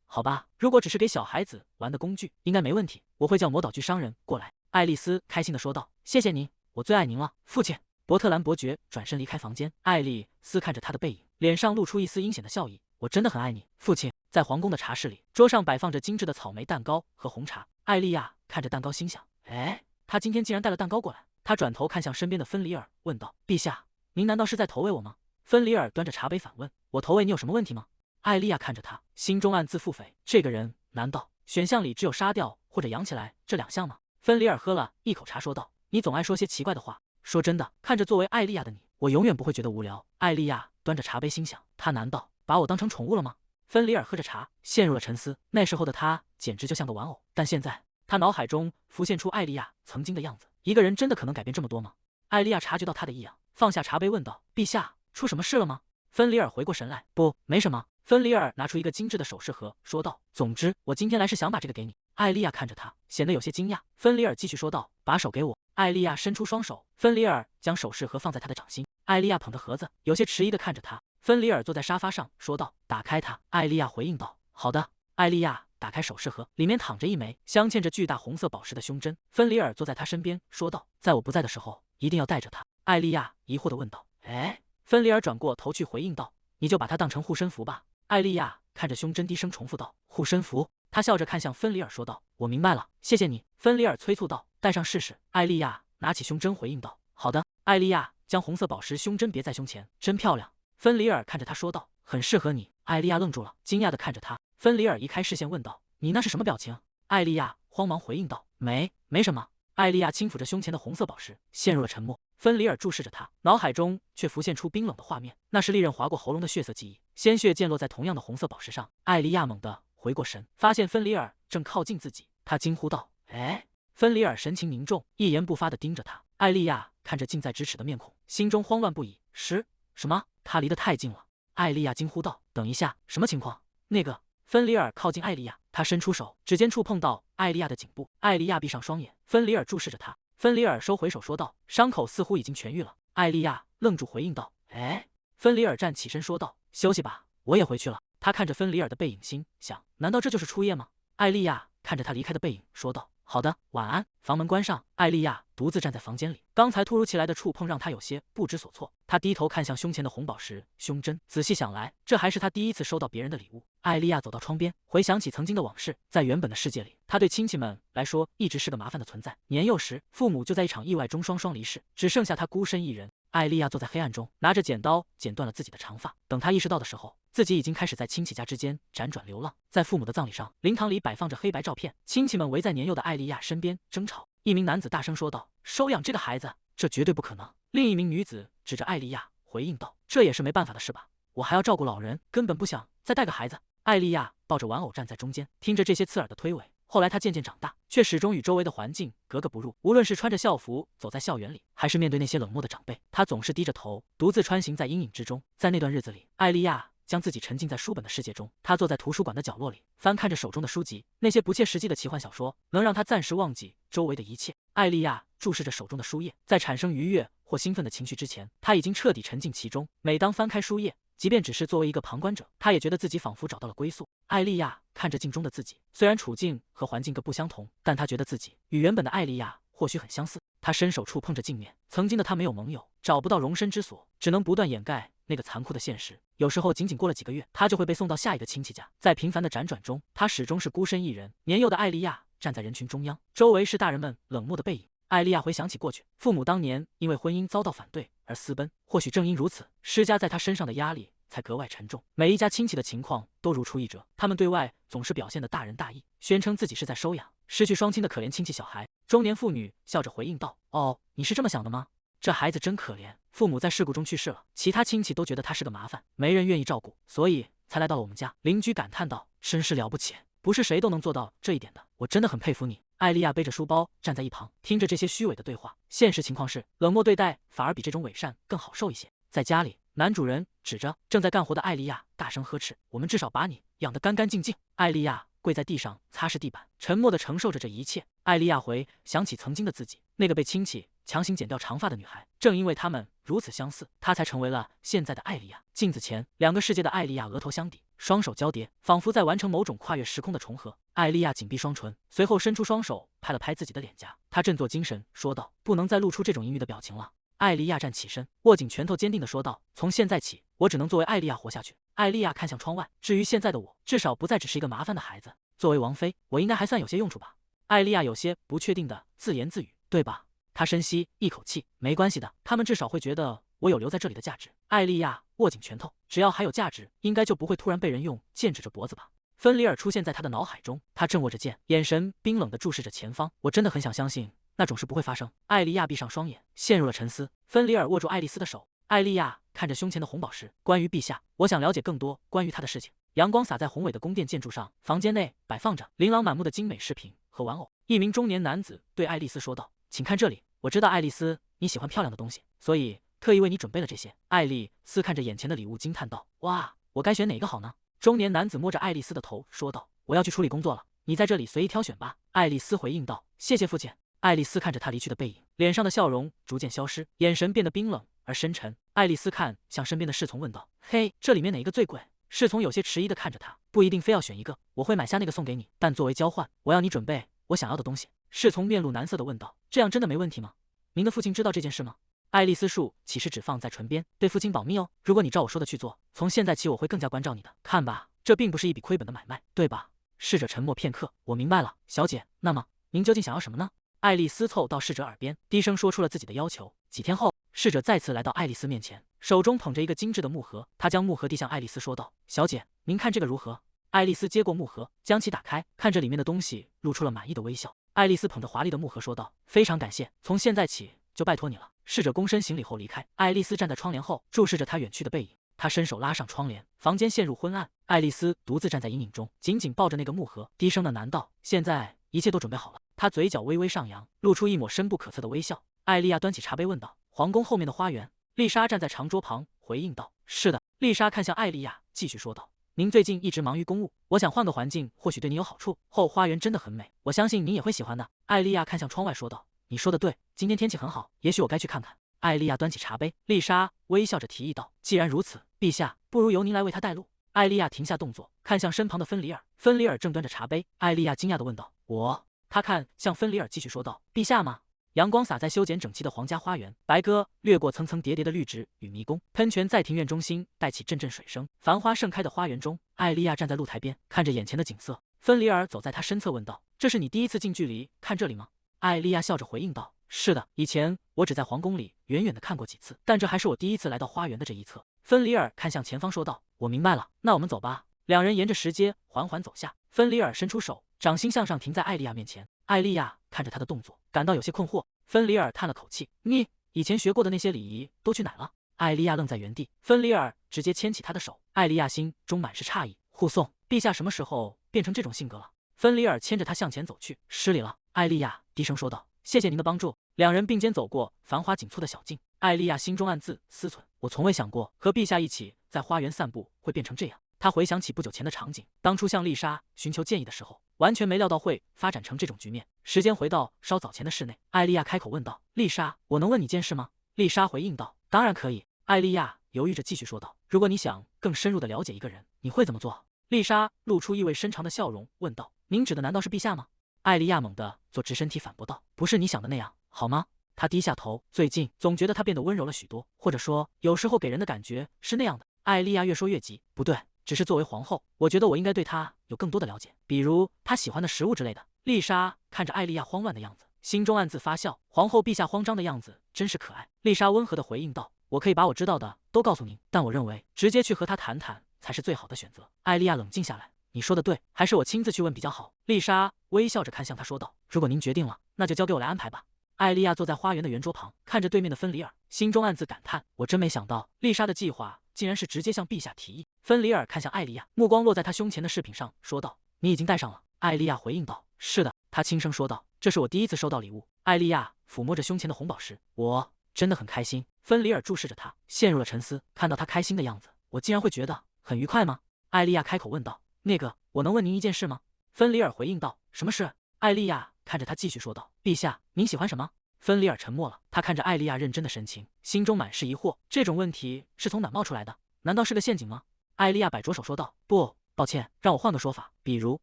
好吧，如果只是给小孩子玩的工具，应该没问题。我会叫魔道具商人过来。”爱丽丝开心地说道：“谢谢您，我最爱您了，父亲。”伯特兰伯爵转身离开房间。爱丽丝看着他的背影，脸上露出一丝阴险的笑意：“我真的很爱你，父亲。”在皇宫的茶室里，桌上摆放着精致的草莓蛋糕和红茶。艾莉亚看着蛋糕，心想：“哎，他今天竟然带了蛋糕过来。”他转头看向身边的芬里尔，问道：“陛下，您难道是在投喂我吗？”芬里尔端着茶杯反问：“我投喂你有什么问题吗？”艾莉亚看着他，心中暗自腹诽：这个人难道选项里只有杀掉或者养起来这2项吗？芬里尔喝了一口茶，说道：“你总爱说些奇怪的话。说真的，看着作为艾莉亚的你，我永远不会觉得无聊。”艾莉亚端着茶杯，心想：他难道把我当成宠物了吗？芬里尔喝着茶，陷入了沉思。那时候的他简直就像个玩偶，但现在他脑海中浮现出艾莉亚曾经的样子。一个人真的可能改变这么多吗？艾莉亚察觉到他的异样，放下茶杯问道：“陛下，出什么事了吗？”芬里尔回过神来：“不，没什么。”芬里尔拿出一个精致的首饰盒，说道：“总之，我今天来是想把这个给你。”艾莉亚看着他，显得有些惊讶。芬里尔继续说道：“把手给我。”艾莉亚伸出双手，芬里尔将首饰盒放在他的掌心。艾莉亚捧着盒子，有些迟疑地看着他。芬里尔坐在沙发上，说道：“打开它。”艾莉亚回应道：“好的。”艾莉亚打开首饰盒，里面躺着一枚镶嵌着巨大红色宝石的胸针。芬里尔坐在他身边，说道：“在我不在的时候，一定要带着它。”艾莉亚疑惑地问道：“哎？”芬里尔转过头去回应道：“你就把它当成护身符吧。”艾莉亚看着胸针，低声重复道：“护身符。”他笑着看向芬里尔，说道：“我明白了，谢谢你。”芬里尔催促道：“戴上试试。”艾莉亚拿起胸针回应道：“好的。”艾莉亚将红色宝石胸针别在胸前，真漂亮。芬里尔看着他说道：“很适合你。”艾莉亚愣住了，惊讶地看着他。芬里尔移开视线问道：“你那是什么表情？”艾莉亚慌忙回应道：“没什么。”艾莉亚轻抚着胸前的红色宝石，陷入了沉默。芬里尔注视着他，脑海中却浮现出冰冷的画面，那是利刃划过喉咙的血色记忆，鲜血溅落在同样的红色宝石上。艾莉亚猛地回过神，发现芬里尔正靠近自己，她惊呼道：“哎！”芬里尔神情凝重，一言不发地盯着他。艾莉亚看着近在咫尺的面孔，心中慌乱不已。什么？他离得太近了！艾莉亚惊呼道：“等一下，什么情况？”那个芬里尔靠近艾莉亚，他伸出手，指尖触碰到艾莉亚的颈部。艾莉亚闭上双眼，芬里尔注视着他。芬里尔收回手，说道：“伤口似乎已经痊愈了。”艾莉亚愣住，回应道：“哎。”芬里尔站起身说道：“休息吧，我也回去了。”他看着芬里尔的背影，心想：难道这就是初夜吗？艾莉亚看着他离开的背影，说道：“好的，晚安。”房门关上，艾莉亚独自站在房间里。刚才突如其来的触碰让她有些不知所措。她低头看向胸前的红宝石胸针，仔细想来，这还是她第一次收到别人的礼物。艾莉亚走到窗边，回想起曾经的往事。在原本的世界里，她对亲戚们来说一直是个麻烦的存在。年幼时，父母就在一场意外中双双离世，只剩下她孤身一人。艾莉亚坐在黑暗中，拿着剪刀剪断了自己的长发。等她意识到的时候，自己已经开始在亲戚家之间辗转流浪。在父母的葬礼上，灵堂里摆放着黑白照片，亲戚们围在年幼的艾莉亚身边争吵。一名男子大声说道：“收养这个孩子，这绝对不可能。”另一名女子指着艾莉亚回应道：“这也是没办法的事吧？我还要照顾老人，根本不想再带个孩子。”艾莉亚抱着玩偶站在中间，听着这些刺耳的推诿。后来她渐渐长大，却始终与周围的环境格格不入。无论是穿着校服走在校园里，还是面对那些冷漠的长辈，她总是低着头，独自穿行在阴影之中。在那段日子里，艾莉亚将自己沉浸在书本的世界中。她坐在图书馆的角落里，翻看着手中的书籍，那些不切实际的奇幻小说能让她暂时忘记周围的一切。艾莉亚注视着手中的书页，在产生愉悦或兴奋的情绪之前，她已经彻底沉浸其中。每当翻开书页，即便只是作为一个旁观者，她也觉得自己仿佛找到了归宿。艾莉亚看着镜中的自己，虽然处境和环境各不相同，但她觉得自己与原本的艾莉亚或许很相似。她伸手触碰着镜面，曾经的她没有盟友，找不到容身之所，只能不断掩盖那个残酷的现实。有时候仅仅过了几个月，她就会被送到下一个亲戚家。在频繁的辗转中，她始终是孤身一人。年幼的艾莉亚站在人群中央，周围是大人们冷漠的背影。艾莉亚回想起过去，父母当年因为婚姻遭到反对而私奔，或许正因如此，施加在她身上的压力才格外沉重。每一家亲戚的情况都如出一辙，他们对外总是表现得大仁大义，宣称自己是在收养失去双亲的可怜亲戚小孩。中年妇女笑着回应道：“哦，你是这么想的吗？这孩子真可怜，父母在事故中去世了，其他亲戚都觉得他是个麻烦，没人愿意照顾，所以才来到了我们家。”邻居感叹道：“真是了不起，不是谁都能做到这一点的，我真的很佩服你。”艾莉亚背着书包站在一旁，听着这些虚伪的对话。现实情况是，冷漠对待反而比这种伪善更好受一些。在家里，男主人指着正在干活的艾莉亚大声呵斥：“我们至少把你养得干干净净。”艾莉亚跪在地上擦拭地板，沉默地承受着这一切。艾莉亚想起曾经的自己，那个被亲戚强行剪掉长发的女孩，正因为她们如此相似，她才成为了现在的艾莉亚。镜子前，两个世界的艾莉亚额头相抵，双手交叠，仿佛在完成某种跨越时空的重合。艾莉亚紧闭双唇，随后伸出双手拍了拍自己的脸颊，她振作精神说道：“不能再露出这种阴郁的表情了。”艾莉亚站起身，握紧拳头，坚定地说道：“从现在起，我只能作为艾莉亚活下去。”艾莉亚看向窗外，至于现在的我，至少不再只是一个麻烦的孩子。作为王妃，我应该还算有些用处吧？艾莉亚有些不确定地自言自语，对吧？她深吸一口气，没关系的，他们至少会觉得我有留在这里的价值。艾莉亚握紧拳头，只要还有价值，应该就不会突然被人用剑指着脖子吧？芬里尔出现在他的脑海中，他正握着剑，眼神冰冷地注视着前方。我真的很想相信那种事不会发生。艾莉亚闭上双眼，陷入了沉思。芬里尔握住爱丽丝的手，艾莉亚看着胸前的红宝石，关于陛下，我想了解更多关于他的事情。阳光洒在宏伟的宫殿建筑上，房间内摆放着琳琅满目的精美饰品和玩偶。一名中年男子对爱丽丝说道：“请看这里，我知道爱丽丝你喜欢漂亮的东西，所以特意为你准备了这些。”爱丽丝看着眼前的礼物，惊叹道：“哇，我该选哪个好呢？”中年男子摸着爱丽丝的头说道：“我要去处理工作了，你在这里随意挑选吧。”爱丽丝回应道：“谢谢父亲。”爱丽丝看着他离去的背影，脸上的笑容逐渐消失，眼神变得冰冷而深沉。爱丽丝看向身边的侍从问道：“嘿，这里面哪一个最贵？”侍从有些迟疑地看着他，不一定非要选一个，我会买下那个送给你，但作为交换，我要你准备我想要的东西。侍从面露难色地问道：“这样真的没问题吗？您的父亲知道这件事吗？”爱丽丝竖起食指放在唇边，对父亲保密哦，如果你照我说的去做，从现在起我会更加关照你的。看吧，这并不是一笔亏本的买卖，对吧？侍者沉默片刻，我明白了，小姐，那么您究竟想要什么呢？爱丽丝凑到侍者耳边，低声说出了自己的要求。几天后，侍者再次来到爱丽丝面前，手中捧着一个精致的木盒，他将木盒递向爱丽丝，说道：“小姐，您看这个如何？”爱丽丝接过木盒，将其打开，看着里面的东西，露出了满意的微笑。爱丽丝捧着华丽的木盒说道：“非常感谢，从现在起就拜托你了。”侍者躬身行礼后离开。爱丽丝站在窗帘后，注视着他远去的背影。他伸手拉上窗帘，房间陷入昏暗。爱丽丝独自站在阴影中，紧紧抱着那个木盒，低声的喃道：“现在一切都准备好了。”他嘴角微微上扬，露出一抹深不可测的微笑。艾莉亚端起茶杯问道：“皇宫后面的花园？”丽莎站在长桌旁回应道：“是的。”丽莎看向艾莉亚，继续说道：“您最近一直忙于公务，我想换个环境，或许对你有好处。后花园真的很美，我相信您也会喜欢的。”艾莉亚看向窗外说道：“你说的对，今天天气很好，也许我该去看看。”艾莉亚端起茶杯，丽莎微笑着提议道：“既然如此，陛下，不如由您来为他带路。”艾莉亚停下动作，看向身旁的芬里尔。芬里尔正端着茶杯。艾莉亚惊讶地问道：“我？”他看向芬里尔，继续说道：“陛下吗？”阳光洒在修剪整齐的皇家花园，白鸽掠过层层叠叠的绿植与迷宫，喷泉在庭院中心带起阵阵水声。繁花盛开的花园中，艾莉亚站在露台边，看着眼前的景色。芬里尔走在她身侧问道：“这是你第一次近距离看这里吗？”艾莉亚笑着回应道：“是的，以前我只在皇宫里远远地看过几次，但这还是我第一次来到花园的这一侧。”芬里尔看向前方说道：“我明白了，那我们走吧。”两人沿着石阶缓缓走下。芬里尔伸出手，掌心向上停在艾莉亚面前。艾莉亚看着他的动作，感到有些困惑。芬里尔叹了口气：“你以前学过的那些礼仪都去哪了？”艾莉亚愣在原地。芬里尔直接牵起她的手，艾莉亚心中满是诧异：“护送？陛下什么时候变成这种性格了？”芬里尔牵着她向前走去：“失礼了。”艾莉亚低声说道：“谢谢您的帮助。”两人并肩走过繁华紧凑的小径。艾莉亚心中暗自思忖：我从未想过和陛下一起在花园散步会变成这样。她回想起不久前的场景，当初向丽莎寻求建议的时候，完全没料到会发展成这种局面。时间回到稍早前的室内，艾莉亚开口问道：“丽莎，我能问你件事吗？”丽莎回应道：“当然可以。”艾莉亚犹豫着继续说道：“如果你想更深入的了解一个人，你会怎么做？”丽莎露出意味深长的笑容，问道：“您指的难道是陛下吗？”艾莉亚猛地坐直身体反驳道：“不是你想的那样，好吗？”她低下头，最近总觉得她变得温柔了许多，或者说，有时候给人的感觉是那样的。艾莉亚越说越急：“不对，只是作为皇后，我觉得我应该对她有更多的了解，比如她喜欢的食物之类的。”丽莎看着艾莉亚慌乱的样子，心中暗自发笑，皇后陛下慌张的样子真是可爱。丽莎温和地回应道：“我可以把我知道的都告诉您，但我认为直接去和他谈谈才是最好的选择。艾莉亚冷静下来，你说的对，还是我亲自去问比较好。丽莎微笑着看向他说道：“如果您决定了，那就交给我来安排吧。”艾莉亚坐在花园的圆桌旁，看着对面的芬里尔，心中暗自感叹：我真没想到丽莎的计划竟然是直接向陛下提议。芬里尔看向艾莉亚，目光落在她胸前的饰品上，说道：“你已经戴上了。”艾莉亚回应道：“是的。”她轻声说道：“这是我第一次收到礼物。”艾莉亚抚摸着胸前的红宝石，我真的很开心。芬里尔注视着她，陷入了沉思。看到她开心的样子，我竟然会觉得很愉快吗？艾莉亚开口问道：“那个，我能问您一件事吗？”芬里尔回应道：“什么事？”艾莉亚看着他继续说道：“陛下，您喜欢什么？”芬里尔沉默了，他看着艾莉亚认真的神情，心中满是疑惑。这种问题是从哪冒出来的？难道是个陷阱吗？艾莉亚摆着手说道：“不，抱歉，让我换个说法。比如，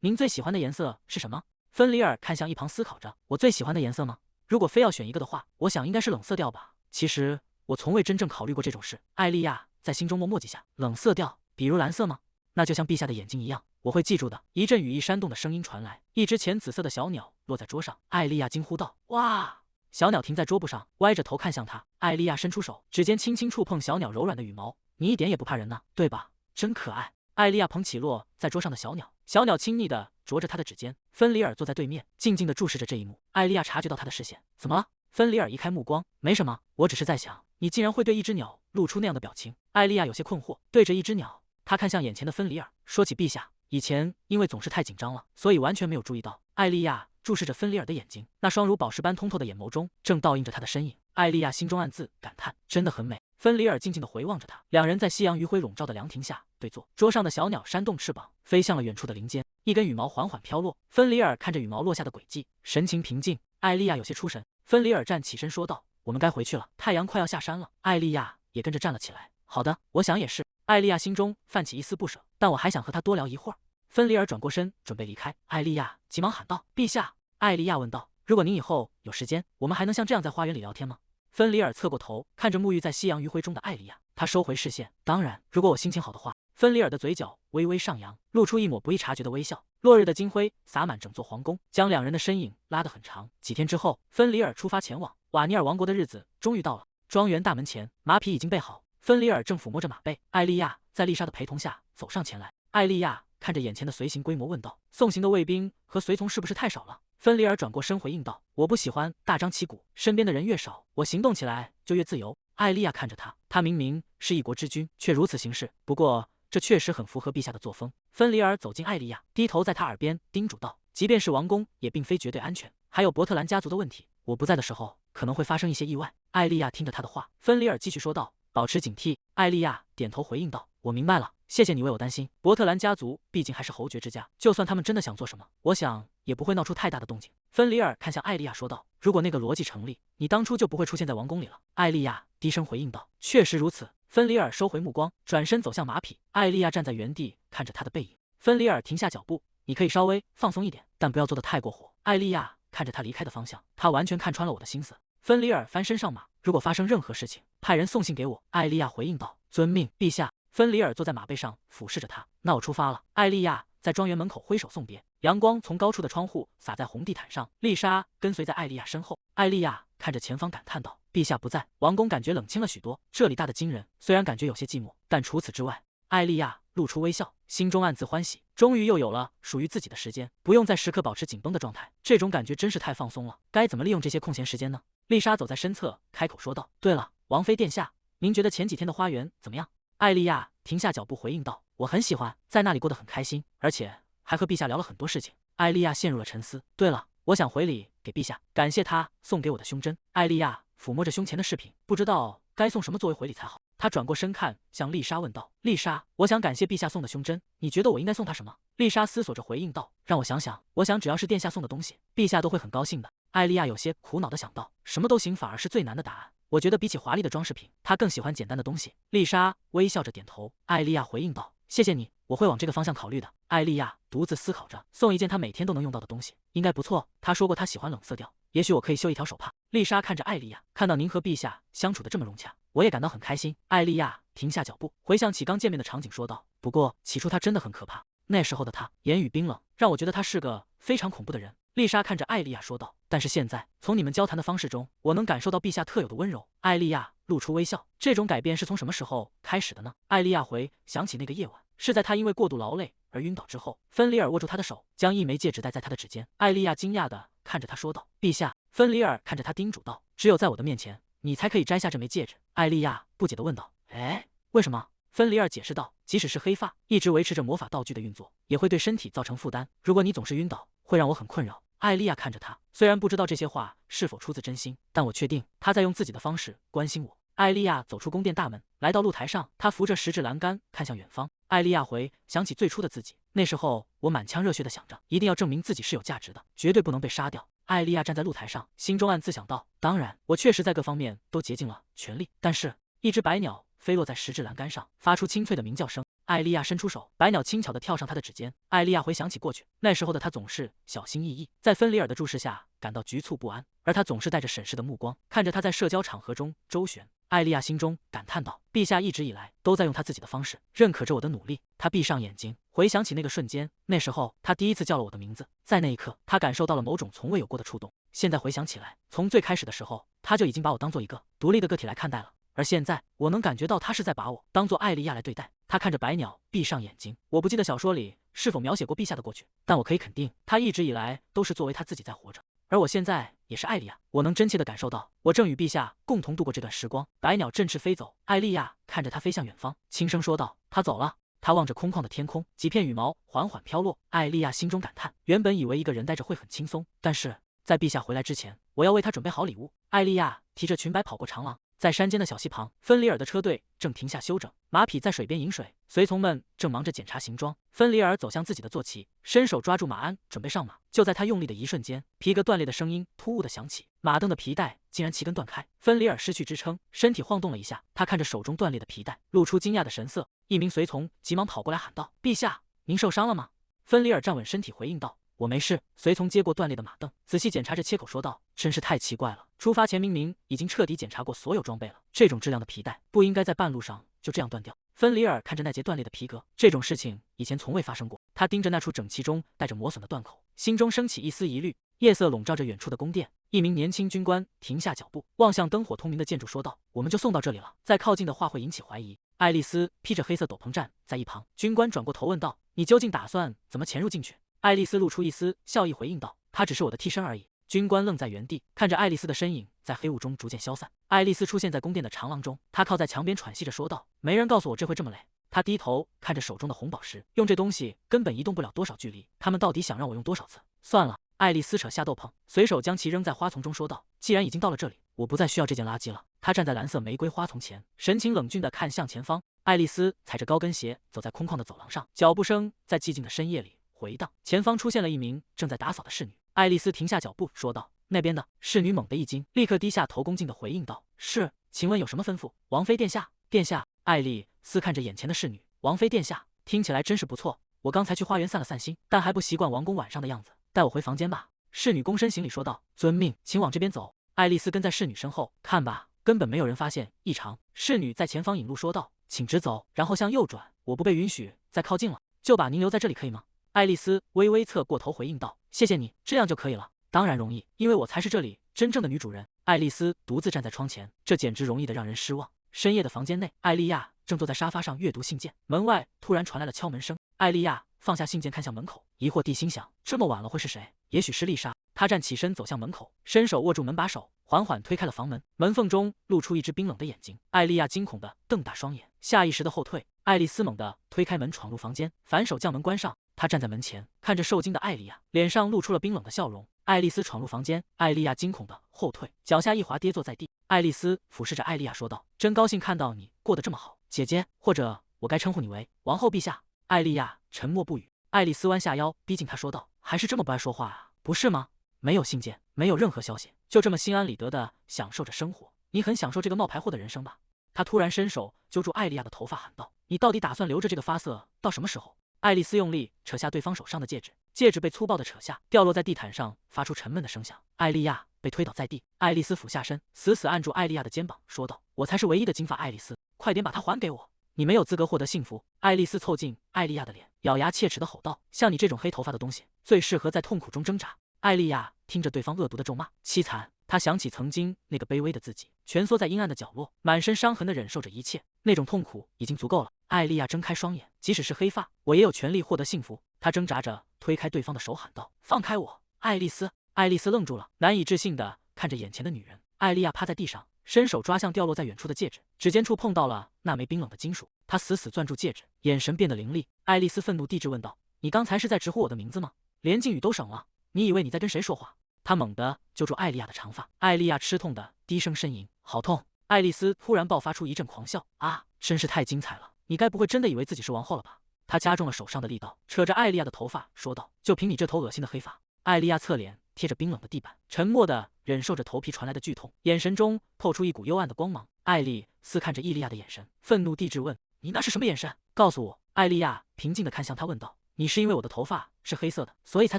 您最喜欢的颜色是什么？”芬里尔看向一旁思考着：“我最喜欢的颜色吗？如果非要选一个的话，我想应该是冷色调吧。其实我从未真正考虑过这种事。”艾莉亚在心中默默记下：“冷色调，比如蓝色吗？那就像陛下的眼睛一样，我会记住的。”一阵羽翼扇动的声音传来，一只浅紫色的小鸟落在桌上。艾莉亚惊呼道：“哇！”小鸟停在桌布上，歪着头看向他。艾莉亚伸出手，指尖轻轻触碰小鸟柔软的羽毛。“你一点也不怕人呢，对吧？真可爱。”艾莉亚捧起落在桌上的小鸟，小鸟亲昵地啄着她的指尖。芬里尔坐在对面，静静地注视着这一幕。艾莉亚察觉到他的视线，怎么了？芬里尔移开目光，没什么，我只是在想，你竟然会对一只鸟露出那样的表情。艾莉亚有些困惑，对着一只鸟，她看向眼前的芬里尔，说起陛下，以前因为总是太紧张了，所以完全没有注意到。艾莉亚注视着芬里尔的眼睛，那双如宝石般通透的眼眸中正倒映着他的身影。艾莉亚心中暗自感叹，真的很美。芬里尔静静地回望着他，两人在夕阳余晖笼罩的凉亭下对坐。桌上的小鸟扇动翅膀，飞向了远处的林间，一根羽毛缓缓飘落。芬里尔看着羽毛落下的轨迹，神情平静。艾莉亚有些出神。芬里尔站起身说道：“我们该回去了，太阳快要下山了。”艾莉亚也跟着站了起来。“好的，我想也是。”艾莉亚心中泛起一丝不舍，但我还想和他多聊一会儿。芬里尔转过身准备离开，艾莉亚急忙喊道：“陛下！”艾莉亚问道：“如果您以后有时间，我们还能像这样在花园里聊天吗？”芬里尔侧过头看着沐浴在夕阳余晖中的艾莉亚，他收回视线。“当然，如果我心情好的话。”芬里尔的嘴角微微上扬，露出一抹不易察觉的微笑。落日的金辉洒满整座皇宫，将两人的身影拉得很长。几天之后，芬里尔出发前往瓦尼尔王国的日子终于到了。庄园大门前，马匹已经备好，芬里尔正抚摸着马背。艾莉亚在丽莎的陪同下走上前来。艾莉亚看着眼前的随行规模问道：“送行的卫兵和随从是不是太少了？”芬里尔转过身回应道：“我不喜欢大张旗鼓，身边的人越少，我行动起来就越自由。”艾莉亚看着他，他明明是一国之君，却如此行事。不过这确实很符合陛下的作风。芬里尔走近艾莉亚，低头在她耳边叮嘱道：“即便是王宫，也并非绝对安全，还有伯特兰家族的问题。我不在的时候，可能会发生一些意外。”艾莉亚听着他的话，芬里尔继续说道：“保持警惕。”艾莉亚点头回应道：“我明白了，谢谢你为我担心。伯特兰家族毕竟还是侯爵之家，就算他们真的想做什么，我想也不会闹出太大的动静。”芬里尔看向艾莉亚说道：“如果那个逻辑成立，你当初就不会出现在王宫里了。”艾莉亚低声回应道：“确实如此。”芬里尔收回目光，转身走向马匹。艾莉亚站在原地看着他的背影。芬里尔停下脚步：“你可以稍微放松一点，但不要做得太过火。”艾莉亚看着他离开的方向，他完全看穿了我的心思。芬里尔翻身上马，如果发生任何事情，派人送信给我。艾莉亚回应道：“遵命，陛下。”芬里尔坐在马背上，俯视着他。“那我出发了。”艾莉亚在庄园门口挥手送别。阳光从高处的窗户洒在红地毯上，丽莎跟随在艾莉亚身后。艾莉亚看着前方感叹道：“陛下不在，王宫感觉冷清了许多，这里大得惊人。虽然感觉有些寂寞，但除此之外……”艾莉亚露出微笑，心中暗自欢喜，终于又有了属于自己的时间，不用再时刻保持紧绷的状态。这种感觉真是太放松了。该怎么利用这些空闲时间呢？丽莎走在身侧，开口说道：“对了，王妃殿下，您觉得前几天的花园怎么样？”艾莉亚停下脚步回应道：“我很喜欢，在那里过得很开心，而且还和陛下聊了很多事情。”艾莉亚陷入了沉思。“对了，我想回礼给陛下，感谢他送给我的胸针。”艾莉亚抚摸着胸前的饰品，不知道该送什么作为回礼才好。她转过身看向丽莎问道：“丽莎，我想感谢陛下送的胸针，你觉得我应该送他什么？”丽莎思索着回应道：“让我想想，我想只要是殿下送的东西，陛下都会很高兴的。”艾莉亚有些苦恼地想到，什么都行反而是最难的答案。我觉得比起华丽的装饰品，她更喜欢简单的东西。丽莎微笑着点头。艾莉亚回应道：“谢谢你，我会往这个方向考虑的。”艾莉亚独自思考着，送一件她每天都能用到的东西，应该不错。她说过她喜欢冷色调，也许我可以绣一条手帕。丽莎看着艾莉亚，看到您和陛下相处的这么融洽，我也感到很开心。艾莉亚停下脚步，回想起刚见面的场景，说道：“不过起初他真的很可怕，那时候的他言语冰冷，让我觉得他是个非常恐怖的人。”丽莎看着艾莉亚说道：“但是现在从你们交谈的方式中，我能感受到陛下特有的温柔。艾莉亚露出微笑，这种改变是从什么时候开始的呢？艾莉亚回想起那个夜晚，是在她因为过度劳累而晕倒之后，芬里尔握住她的手，将一枚戒指戴在她的指尖。艾莉亚惊讶地看着他说道：“陛下。”芬里尔看着他叮嘱道：“只有在我的面前，你才可以摘下这枚戒指。”艾莉亚不解地问道：“哎，为什么？”芬里尔解释道：“即使是黑发，一直维持着魔法道具的运作，也会对身体造成负担。如果你总是晕倒，会让我很困扰。”艾莉亚看着他，虽然不知道这些话是否出自真心，但我确定他在用自己的方式关心我。艾莉亚走出宫殿大门，来到露台上，她扶着石质栏杆看向远方。艾莉亚回想起最初的自己，那时候我满腔热血地想着，一定要证明自己是有价值的，绝对不能被杀掉。艾莉亚站在露台上，心中暗自想到：当然，我确实在各方面都竭尽了全力，但是，一只白鸟飞落在石质栏杆上，发出清脆的鸣叫声。艾莉亚伸出手，白鸟轻巧地跳上她的指尖。艾莉亚回想起过去，那时候的她总是小心翼翼，在芬里尔的注视下感到局促不安，而他总是带着审视的目光看着她在社交场合中周旋。艾莉亚心中感叹道：“陛下一直以来都在用他自己的方式认可着我的努力。”她闭上眼睛，回想起那个瞬间，那时候他第一次叫了我的名字，在那一刻，他感受到了某种从未有过的触动。现在回想起来，从最开始的时候，他就已经把我当做一个独立的个体来看待了。而现在，我能感觉到他是在把我当做艾莉亚来对待。他看着白鸟，闭上眼睛。我不记得小说里是否描写过陛下的过去，但我可以肯定，他一直以来都是作为他自己在活着。而我现在也是艾莉亚，我能真切地感受到，我正与陛下共同度过这段时光。白鸟振翅飞走，艾莉亚看着它飞向远方，轻声说道：“它走了。”他望着空旷的天空，几片羽毛缓缓飘落。艾莉亚心中感叹，原本以为一个人待着会很轻松，但是在陛下回来之前，我要为他准备好礼物。艾莉亚提着裙摆跑过长廊，在山间的小溪旁，芬里尔的车队正停下休整，马匹在水边饮水，随从们正忙着检查行装。芬里尔走向自己的坐骑，伸手抓住马鞍，准备上马。就在他用力的一瞬间，皮革断裂的声音突兀的响起，马镫的皮带竟然齐根断开。芬里尔失去支撑，身体晃动了一下，他看着手中断裂的皮带，露出惊讶的神色。一名随从急忙跑过来喊道：“陛下，您受伤了吗？”芬里尔站稳身体回应道：“我没事。”随从接过断裂的马镫，仔细检查着切口，说道：“真是太奇怪了，出发前明明已经彻底检查过所有装备了，这种质量的皮带不应该在半路上就这样断掉。”芬里尔看着那节断裂的皮革，这种事情以前从未发生过。他盯着那处整齐中带着磨损的断口，心中升起一丝疑虑。夜色笼罩着远处的宫殿，一名年轻军官停下脚步，望向灯火通明的建筑，说道：“我们就送到这里了。”再靠近的话会引起怀疑。爱丽丝披着黑色斗篷站在一旁，军官转过头问道：“你究竟打算怎么潜入进去？”爱丽丝露出一丝笑意回应道：“他只是我的替身而已。”军官愣在原地，看着爱丽丝的身影在黑雾中逐渐消散。爱丽丝出现在宫殿的长廊中，她靠在墙边喘息着说道：“没人告诉我这会这么累。”她低头看着手中的红宝石，用这东西根本移动不了多少距离，他们到底想让我用多少次？算了。爱丽丝扯下斗篷，随手将其扔在花丛中，说道：“既然已经到了这里，我不再需要这件垃圾了。”她站在蓝色玫瑰花丛前，神情冷峻地看向前方。爱丽丝踩着高跟鞋走在空旷的走廊上，脚步声在寂静的深夜里回荡。前方出现了一名正在打扫的侍女。爱丽丝停下脚步，说道：“那边的。”侍女猛地一惊，立刻低下头，恭敬地回应道：“是，请问有什么吩咐？”“王妃殿下。”“殿下。”爱丽丝看着眼前的侍女，“王妃殿下，听起来真是不错。我刚才去花园散了散心，但还不习惯王宫晚上的样子，带我回房间吧。”侍女躬身行礼说道：“遵命，请往这边走。”爱丽丝跟在侍女身后，看吧，根本没有人发现异常。侍女在前方引路说道：“请直走，然后向右转，我不被允许再靠近了，就把您留在这里，可以吗？”爱丽丝微微侧过头回应道：“谢谢你，这样就可以了。”“当然容易，因为我才是这里真正的女主人。”爱丽丝独自站在窗前，这简直容易得让人失望。深夜的房间内，艾莉亚正坐在沙发上阅读信件，门外突然传来了敲门声。艾莉亚放下信件，看向门口，疑惑地心想：这么晚了会是谁？也许是丽莎。她站起身走向门口，伸手握住门把手，缓缓推开了房门。门缝中露出一只冰冷的眼睛。艾莉亚惊恐地瞪大双眼，下意识地后退。爱丽丝猛地推开门，闯入房间，反手将门关上。她站在门前，看着受惊的艾莉亚，脸上露出了冰冷的笑容。爱丽丝闯入房间，艾莉亚惊恐地后退，脚下一滑，跌坐在地。爱丽丝俯视着艾莉亚说道：“真高兴看到你过得这么好，姐姐，或者我该称呼你为王后陛下。”艾莉亚沉默不语。爱丽丝弯下腰逼近她说道：“还是这么不爱说话啊，不是吗？没有信件，没有任何消息，就这么心安理得地享受着生活。你很享受这个冒牌货的人生吧？”她突然伸手揪住艾莉亚的头发，喊道：“你到底打算留着这个发色到什么时候？”爱丽丝用力扯下对方手上的戒指，戒指被粗暴地扯下，掉落在地毯上，发出沉闷的声响。艾莉亚被推倒在地。爱丽丝俯下身，死死按住艾莉亚的肩膀，说道：“我才是唯一的金发爱丽丝，快点把它还给我！你没有资格获得幸福。”爱丽丝凑近艾莉亚的脸，咬牙切齿地吼道：“像你这种黑头发的东西，最适合在痛苦中挣扎。”艾莉亚听着对方恶毒的咒骂，凄惨。她想起曾经那个卑微的自己，蜷缩在阴暗的角落，满身伤痕的忍受着一切，那种痛苦已经足够了。艾莉亚睁开双眼，即使是黑发，我也有权利获得幸福。她挣扎着推开对方的手，喊道：“放开我，爱丽丝！”爱丽丝愣住了，难以置信地看着眼前的女人。艾莉亚趴在地上，伸手抓向掉落在远处的戒指，指尖处碰到了那枚冰冷的金属，她死死攥住戒指，眼神变得凌厉。爱丽丝愤怒地质问道：“你刚才是在直呼我的名字吗？连敬语都省了，你以为你在跟谁说话？”他猛地揪住艾莉亚的长发，艾莉亚吃痛的低声呻吟：“好痛！”爱丽丝突然爆发出一阵狂笑：“啊，真是太精彩了！你该不会真的以为自己是王后了吧？”她加重了手上的力道，扯着艾莉亚的头发说道：“就凭你这头恶心的黑发！”艾莉亚侧脸贴着冰冷的地板，沉默地忍受着头皮传来的剧痛，眼神中透出一股幽暗的光芒。艾丽丝看着伊利亚的眼神，愤怒地质问：“你那是什么眼神？告诉我！”艾莉亚平静地看向他，问道：“你是因为我的头发是黑色的，所以才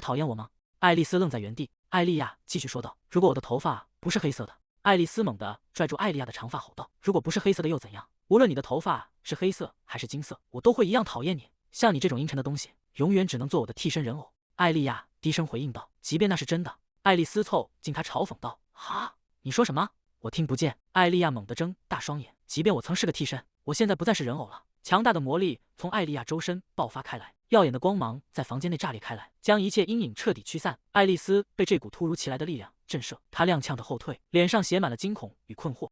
讨厌我吗？”爱丽丝愣在原地。艾莉亚继续说道：“如果我的头发不是黑色的……”爱丽丝猛地拽住艾莉亚的长发，吼道：“如果不是黑色的又怎样？无论你的头发是黑色还是金色，我都会一样讨厌你。像你这种阴沉的东西，永远只能做我的替身人偶。”艾莉亚低声回应道：“即便那是真的。”爱丽丝凑近她嘲讽道：“哈，你说什么？我听不见。”艾莉亚猛地睁大双眼：“即便我曾是个替身，我现在不再是人偶了。”强大的魔力从艾莉亚周身爆发开来，耀眼的光芒在房间内炸裂开来，将一切阴影彻底驱散。爱丽丝被这股突如其来的力量震慑，她踉跄着后退，脸上写满了惊恐与困惑。